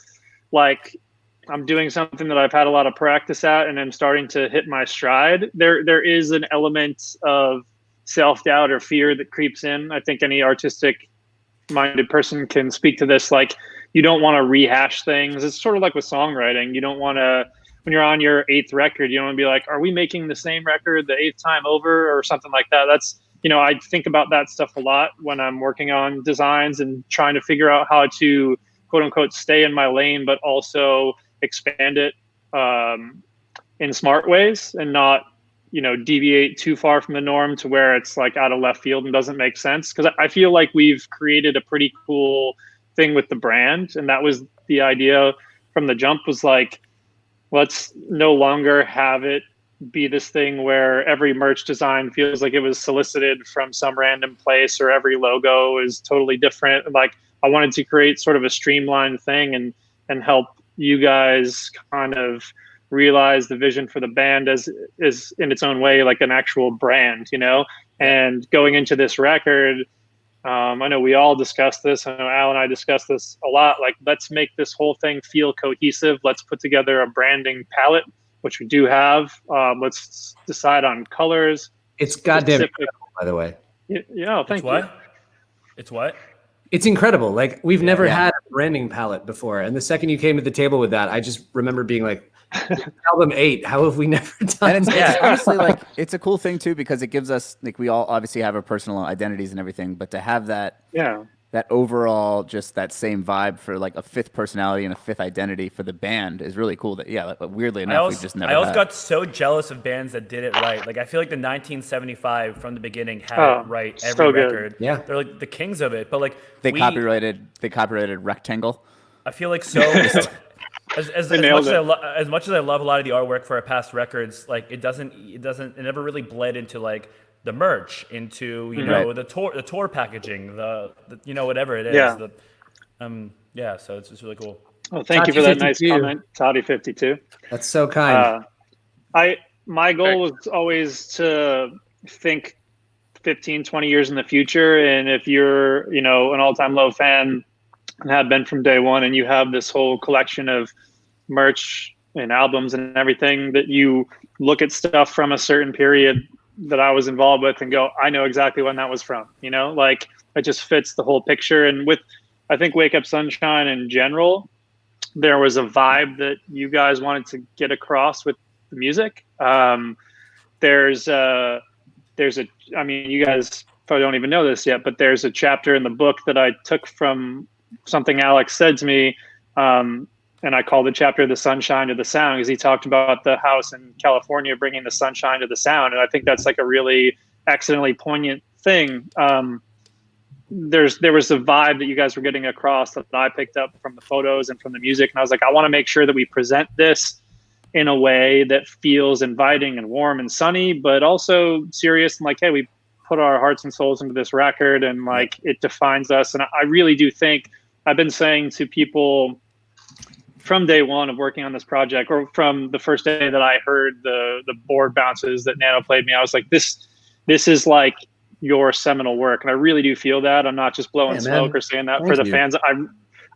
like I'm doing something that I've had a lot of practice at and I'm starting to hit my stride. There is an element of self-doubt or fear that creeps in. I think any artistic minded person can speak to this. Like you don't want to rehash things. It's sort of like with songwriting. You don't want to, when you're on your 8th record, you don't want to be like, are we making the same record the 8th time over or something like that? That's, I think about that stuff a lot when I'm working on designs and trying to figure out how to quote unquote stay in my lane, but also expand it in smart ways and not, deviate too far from the norm to where it's like out of left field and doesn't make sense. Because I feel like we've created a pretty cool thing with the brand. And that was the idea from the jump was like, let's no longer have it be this thing where every merch design feels like it was solicited from some random place or every logo is totally different. Like I wanted to create sort of a streamlined thing and help you guys kind of realize the vision for the band as is in its own way, like an actual brand, and going into this record, I know we all discussed this. I know Al and I discussed this a lot. Like, let's make this whole thing feel cohesive. Let's put together a branding palette, which we do have. Let's decide on colors. It's goddamn incredible, by the way. Yeah, thank you. What? It's what? It's incredible. Like we've never Yeah. had a branding palette before. And the second you came to the table with that, I just remember being like, album 8, how have we never done And it's that? honestly like it's a cool thing too because it gives us like we all obviously have our personal identities and everything, but to have that overall just that same vibe for like a fifth personality and a fifth identity for the band is really cool. That like, weirdly enough we've just never. I also had. got so jealous of bands that did it right. Like I feel like the 1975 from the beginning had it right every so good. record. Yeah. They're like the kings of it. But like They copyrighted Rectangle. I feel like so as much as I love a lot of the artwork for our past records, like it never really bled into like the merch, into you know the tour packaging, the you know whatever it is. Yeah. So it's just really cool. Well, thank you for that nice comment, Toddy52. That's so kind. My goal was always to think 15, 20 years in the future, and if you're an all-time low fan and have been from day one, and you have this whole collection of merch and albums and everything, that you look at stuff from a certain period that I was involved with and go, I know exactly when that was from, like it just fits the whole picture. And with, I think Wake Up Sunshine in general, there was a vibe that you guys wanted to get across with the music. There's a, I mean, you guys probably don't even know this yet, but there's a chapter in the book that I took from something Alex said to me. And I called the chapter "The Sunshine to the Sound" because he talked about the house in California bringing the sunshine to the sound. And I think that's like a really excellently poignant thing. There was a vibe that you guys were getting across that I picked up from the photos and from the music. And I was like, I want to make sure that we present this in a way that feels inviting and warm and sunny, but also serious. And like, hey, we put our hearts and souls into this record, and like it defines us. And I really do think, I've been saying to people from day one of working on this project, or from the first day that I heard the board bounces that Nano played me, I was like, this is like your seminal work. And I really do feel that. I'm not just blowing smoke or saying that for the fans.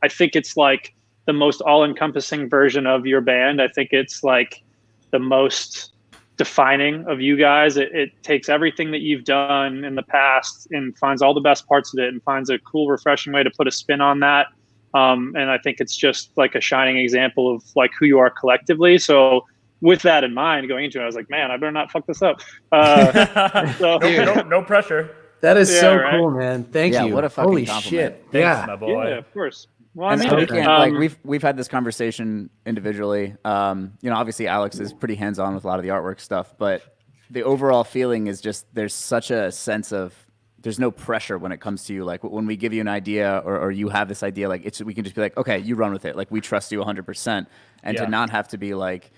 I think it's like the most all-encompassing version of your band. I think it's like the most defining of you guys. It takes everything that you've done in the past and finds all the best parts of it and finds a cool, refreshing way to put a spin on that. And I think it's just like a shining example of like who you are collectively. So with that in mind, going into it, I was like, man, I better not fuck this up. No pressure. That is so cool, man. Thank you. What a fucking Holy compliment. shit. Thanks, my boy. Yeah, of course. Well, And I so mean, we can't, like we've had this conversation individually. Obviously Alex is pretty hands-on with a lot of the artwork stuff, but the overall feeling is just there's such a sense of there's no pressure when it comes to you. Like when we give you an idea or you have this idea, like we can just be like, okay, you run with it. Like we trust you 100%. And to not have to be like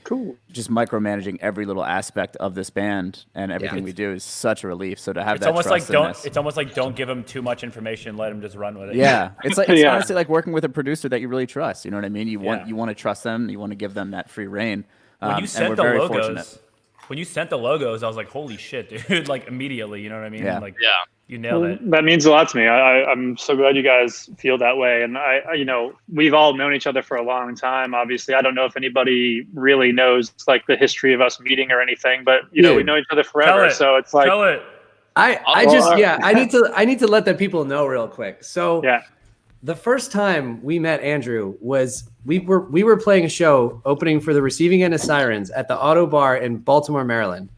just micromanaging every little aspect of this band and everything we do is such a relief. So to have that almost trust like it's almost like don't give them too much information, let them just run with it. Yeah, it's like it's honestly like working with a producer that you really trust. You know what I mean? You want to trust them. You want to give them that free reign. When you sent and the we're very logos, fortunate. when you sent the logos, I was like, holy shit, dude! Like immediately, you know what I mean? Yeah. Like, you nailed it. that means a lot to me. I'm so glad you guys feel that way. And we've all known each other for a long time. Obviously, I don't know if anybody really knows like the history of us meeting or anything, but we know each other forever. So it's like, I need to let the people know real quick. So the first time we met Andrew was we were playing a show opening for the Receiving End of Sirens at the Auto Bar in Baltimore, Maryland.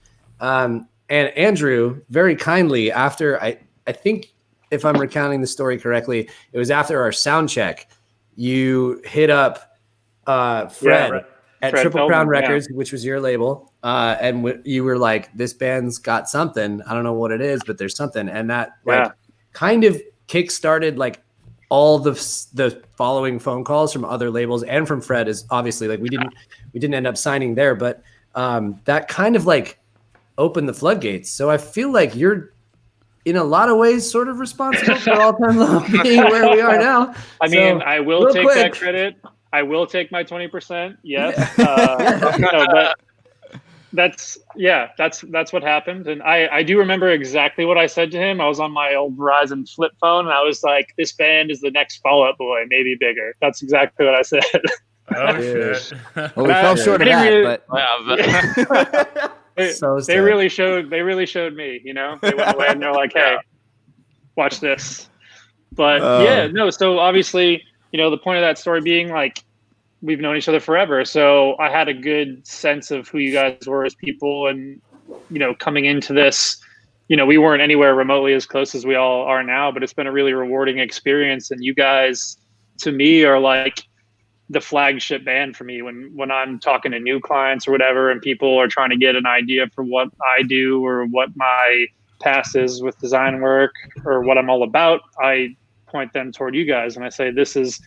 And Andrew, very kindly, after I think if I'm recounting the story correctly, it was after our sound check, you hit up Fred at Triple Crown Records, which was your label, and you were like, "This band's got something. I don't know what it is, but there's something." And that kind of kickstarted like all the following phone calls from other labels and from Fred. Is obviously like we didn't end up signing there, but that kind of like opened the floodgates. So I feel like you're in a lot of ways sort of responsible for All Time Low being where we are now. I mean, I will take that credit. I will take my 20%. Yes. But that's what happened. And I do remember exactly what I said to him. I was on my old Verizon flip phone and I was like, this band is the next Fall Out Boy, maybe bigger. That's exactly what I said. Oh shit. Well, we fell short of that, but they really showed me, they went away and they're like, hey, watch this. But yeah, no. So obviously, the point of that story being like, we've known each other forever. So I had a good sense of who you guys were as people, and coming into this, we weren't anywhere remotely as close as we all are now, but it's been a really rewarding experience. And you guys, to me, are like the flagship band for me when I'm talking to new clients or whatever, and people are trying to get an idea for what I do or what my past is with design work or what I'm all about. I point them toward you guys, and I say, this is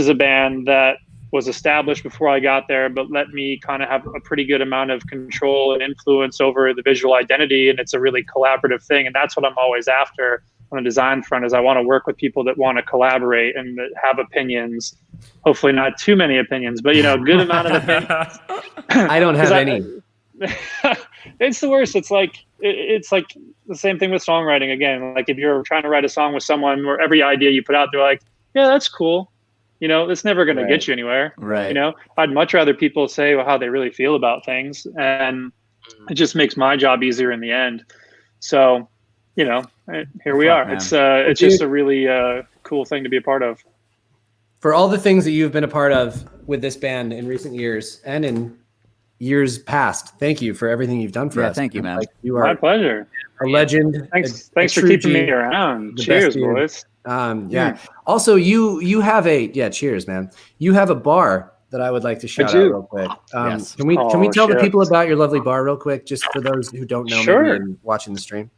a band that was established before I got there, but let me kind of have a pretty good amount of control and influence over the visual identity. And it's a really collaborative thing. And that's what I'm always after on the design front, is I want to work with people that want to collaborate and that have opinions, hopefully not too many opinions, but good amount of opinions. I don't have any. It's the worst. It's like the same thing with songwriting. Again, like if you're trying to write a song with someone where every idea you put out, they're like, yeah, that's cool. It's never going to get you anywhere. Right. I'd much rather people say how they really feel about things, and it just makes my job easier in the end. So, here we are. Man. It's just a really cool thing to be a part of. For all the things that you've been a part of with this band in recent years and in years past, thank you for everything you've done for us. Thank you, man. You are my pleasure. A legend. Thanks for keeping me around. Cheers, boys. Also, you have cheers, man. You have a bar that I would like to shout out real quick. Yes. Can we tell the people about your lovely bar real quick, just for those who don't know maybe and watching the stream?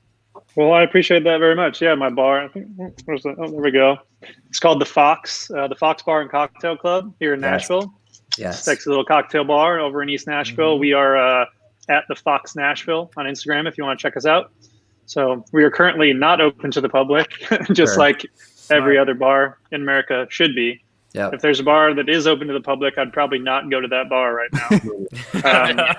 Well, I appreciate that very much. Yeah, my bar. I think there we go. It's called the Fox Bar and Cocktail Club here in Nashville. Yes. Sexy little cocktail bar over in East Nashville. Mm-hmm. We are at the Fox Nashville on Instagram if you want to check us out. So we are currently not open to the public, just like every other bar in America should be. Yep. If there's a bar that is open to the public, I'd probably not go to that bar right now.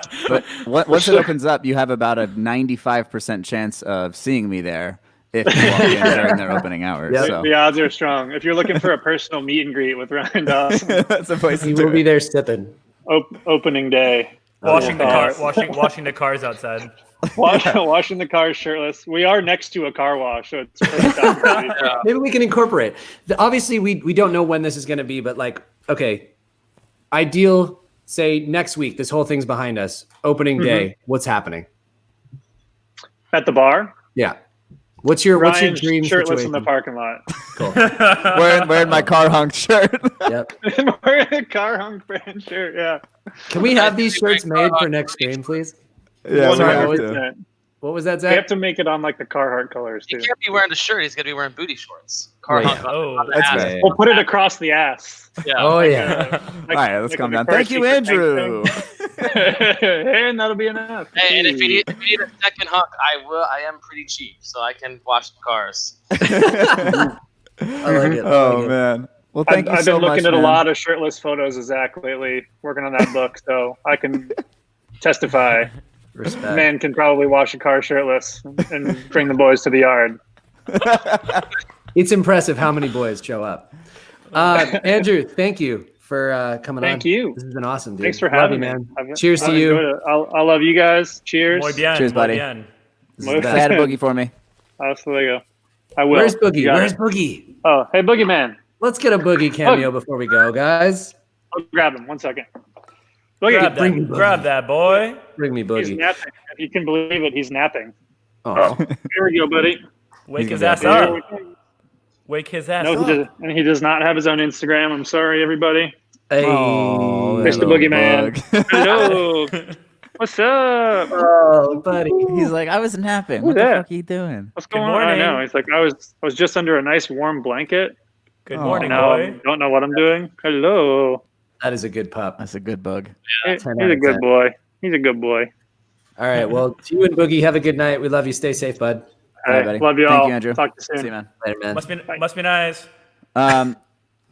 But once it opens up, you have about a 95% chance of seeing me there if you walk in during their opening hours. Yep. So. The odds are strong. If you're looking for a personal meet and greet with Ryan Dawson, that's the place. He will be there sipping. Opening day. Washing the cars outside. Washing the cars shirtless. We are next to a car wash, so it's perfect. Maybe we can incorporate. Obviously, we don't know when this is going to be, but ideal. Say next week, this whole thing's behind us. Opening day. What's happening at the bar? Yeah. What's your dream shirtless situation? In the parking lot? Cool. wearing my car hunk shirt. Yep. Wearing a car hunk brand shirt. Yeah. Can we have these shirts made for next stream, please? Yeah. What was that, Zach? We have to make it on the Carhartt colors too. He can't be wearing a shirt. He's gonna be wearing booty shorts. Carhartt. That's right. We'll put it across the ass. Yeah. Oh yeah. All right, let's calm down. Thank you, Andrew. And that'll be enough. Hey, and if you need a second hunk, I am pretty cheap, so I can wash the cars. I like it. Man. Well, thank you I've so been looking much, at man. a lot of shirtless photos of Zach lately, working on that book, so I can testify. Respect. Man can probably wash a car shirtless and bring the boys to the yard. It's impressive how many boys show up. Andrew, thank you for coming on. Thank you. This has been awesome, dude. Thanks for having me, me, man. Cheers to you. I love you guys. Cheers. Muy bien. Cheers, buddy. Muy Add bien. a boogie for me. Hasta luego. I will. Where's Boogie? Where's Boogie? Oh, hey, Boogie Man. Let's get a Boogie cameo before we go, guys. I'll grab him. 1 second. Boogie. Grab that boy. Bring me He's Boogie. napping. If you can believe it, he's napping. Oh. Here we go, buddy. Wake his ass up. Wake his ass up. And he does not have his own Instagram. I'm sorry, everybody. Hey, Mr. Boogie Man. Hello. What's up? Oh, buddy. He's like, I was napping. What the fuck are you doing? What's going on? I know. He's like, I was just under a nice warm blanket. Good morning, now boy. Don't know what I'm doing. Hello. That is a good pup. That's a good bug. He's a good boy. He's a good boy. All right. Well, to you and Boogie, have a good night. We love you. Stay safe, bud. All right, buddy. Love you all. Thank you, Andrew. Talk to you soon. See you, man. Later, man. Must be nice.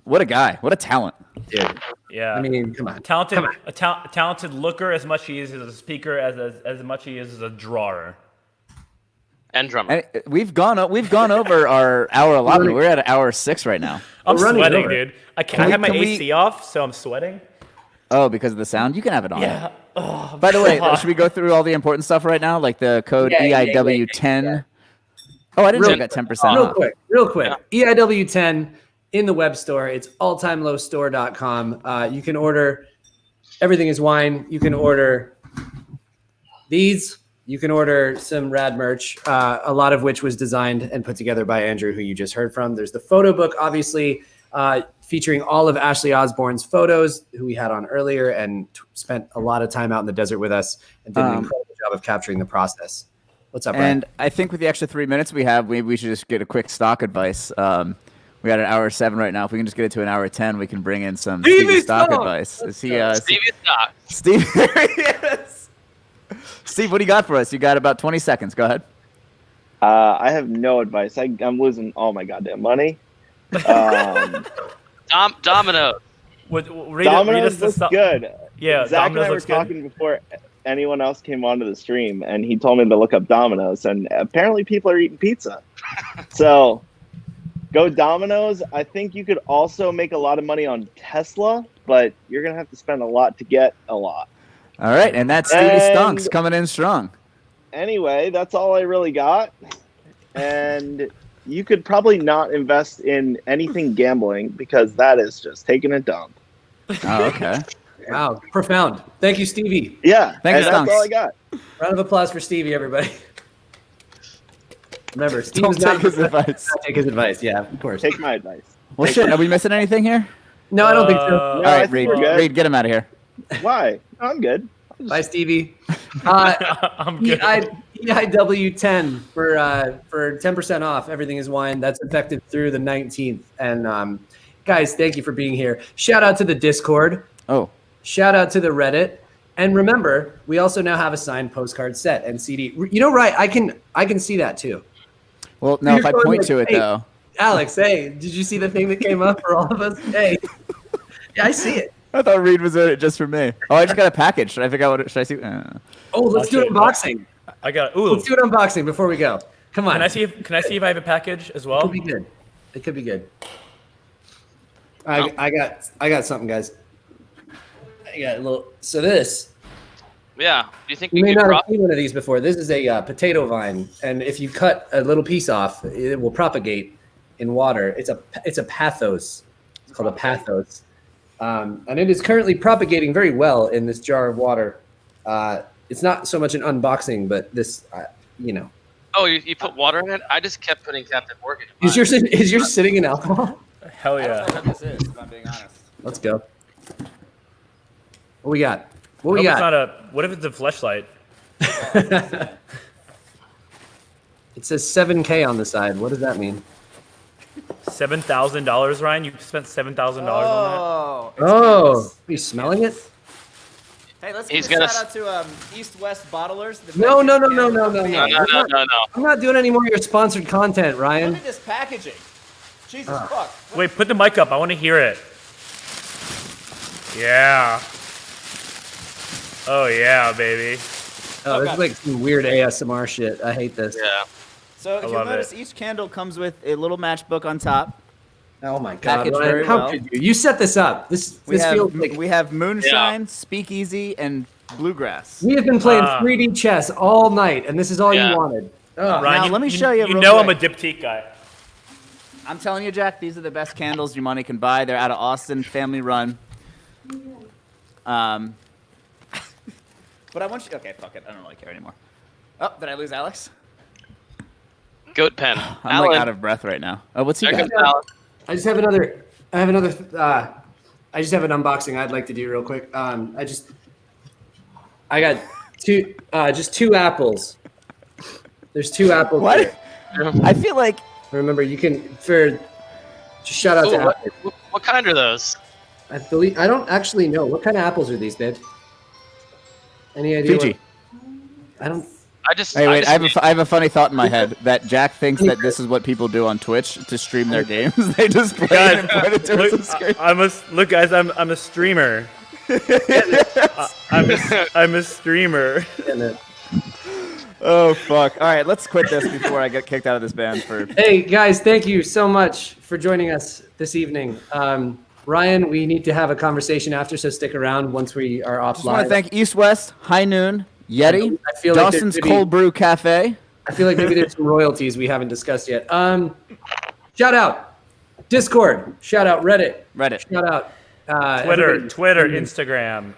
What a guy. What a talent. Dude. Yeah. I mean, come on. Talented looker as much he is as a speaker, as much he is as a drawer. And drummer. And we've gone over our hour allotment. We're at hour 6 right now. I'm running sweating, over. dude. I have my can we- AC off, so I'm sweating. Oh, because of the sound? You can have it on. Yeah. Oh, By the way, should we go through all the important stuff right now? Like the code EIW10. Oh, I didn't know I Real- got 10% Real quick. EIW10 in the web store. It's alltimelowstore.com. You can order Everything is Wine. You can order these. You can order some rad merch, a lot of which was designed and put together by Andrew, who you just heard from. There's the photo book, obviously, featuring all of Ashley Osborne's photos, who we had on earlier and spent a lot of time out in the desert with us and did an incredible job of capturing the process. What's up, Brian? And I think with the extra 3 minutes we have, we should just get a quick stock advice. We got an hour 7 right now. If we can just get it to an hour 10, we can bring in some Stevie stock advice. Is he? Stevie Stock. Steve, there he is. Steve, what do you got for us? You got about 20 seconds. Go ahead. I have no advice. I'm losing all my goddamn money. Domino. Domino's looks good. Yeah, Zach Domino's and I were looks good. talking before anyone else came onto the stream, and he told me to look up Domino's, and apparently people are eating pizza. So go Domino's. I think you could also make a lot of money on Tesla, but you're going to have to spend a lot to get a lot. All right, and that's Stevie Stonks coming in strong. Anyway, that's all I really got. And you could probably not invest in anything gambling because that is just taking a dump. Oh, okay. Wow, profound. Thank you, Stevie. Yeah, Thanks, and Stonks. that's all I got. Round of applause for Stevie, everybody. Remember, Steve Don't is not take his advice. Take his advice. Yeah, of course. Take my advice. Well, shit, are we missing anything here? No, I don't think so. No, All I right, think Reed, we're good. Reed, get him out of here. Why? I'm good. Bye, Stevie. I'm good. EIW10 for 10% off. Everything is Wine. That's effective through the 19th. And guys, thank you for being here. Shout out to the Discord. Oh, Shout out to the Reddit. And remember, we also now have a signed postcard set and CD. You know, right? I can see that too. well, no, You're if I going point like, to it, hey. though. Alex, hey, did you see the thing that came up for all of us? Hey, yeah, I see it. I thought Reed was in it just for me. Oh, I just got a package. Should I figure out what? Should I see? Oh, let's do an unboxing. I got. Ooh. Let's do an unboxing before we go. Come on. Can I see if I have a package as well? It could be good. It could be good. I got something, guys. I got a little. So this. Yeah. Do you think You we may could not have drop? seen one of these before. This is a potato vine, and if you cut a little piece off, it will propagate in water. It's a pathos. It's called a pathos, and it is currently propagating very well in this jar of water. It's not so much an unboxing, but this, you know, Oh, you put water in it? I just kept putting Captain Morgan. in is mine. yours sitting in alcohol? Hell yeah. this is, if I'm being honest. Let's go. What we got? What we Hope it's got? not a. What if it's a fleshlight? It says 7K on the side. What does that mean? $7,000, Ryan. You spent $7,000 on Oh. Oh, are you smelling it? Hey, let's He's give a gonna shout out to East West Bottlers. the No, best no, no, candle no, no, no, company. no. No. I'm not doing any more of your sponsored content, Look Ryan. at this packaging. Jesus fuck. that. Wait, put the mic up. I want to hear it. Yeah. Oh yeah, baby. Oh, this is like some weird ASMR shit. I hate this. Yeah. So if you'll love notice, each candle comes with a little matchbook on top. Oh my god, Packaged Ryan, very how well. could you? You set this up. This We feels have like we have moonshine, speakeasy, and bluegrass. we have been playing Ah. 3D chess all night, and this is all Yeah. you wanted. Ugh. Ryan, Now, let me show you You real know I'm quick. a diptyque guy. I'm telling you, Jack, these are the best candles your money can buy. They're out of Austin, family run. But I want you. Okay, fuck it. I don't really care anymore. Oh, did I lose Alex? Goat pen. I'm Alan. like out of breath right now. Oh, what's he There got? goes Alan. I just have another. I just have an unboxing I'd like to do real quick. I got just two apples. There's 2 apples. What? here. I feel like Remember, you can just shout out Ooh, to what, apples. what kind are those? I believe I don't actually know what kind of apples are these, babe. Any idea? Fiji. I don't. Hey, wait! I just I have a funny thought in my head that Jack thinks that this is what people do on Twitch to stream their games. They just play it and point it towards the screen. Look, guys. I'm a streamer. I'm a streamer. Oh fuck! All right, let's quit this before I get kicked out of this band for. Hey guys, thank you so much for joining us this evening. Ryan, we need to have a conversation after, so stick around once we are Just offline. want to thank East West, High Noon, Yeti, I feel like Dawson's there could be- Cold Brew Cafe, I feel like maybe there's some royalties we haven't discussed yet. Shout out Discord. Shout out Reddit. Shout out Twitter, Instagram,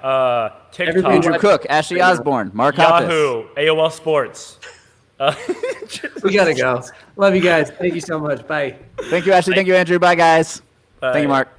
TikTok, Andrew Cook, Ashley Osborne, Mark Hoppus. Yahoo, AOL Sports. We gotta go. Love you guys. Thank you so much. Bye. Thank you, Ashley. Thank you, Andrew. Bye, guys. Bye. Thank you, Mark.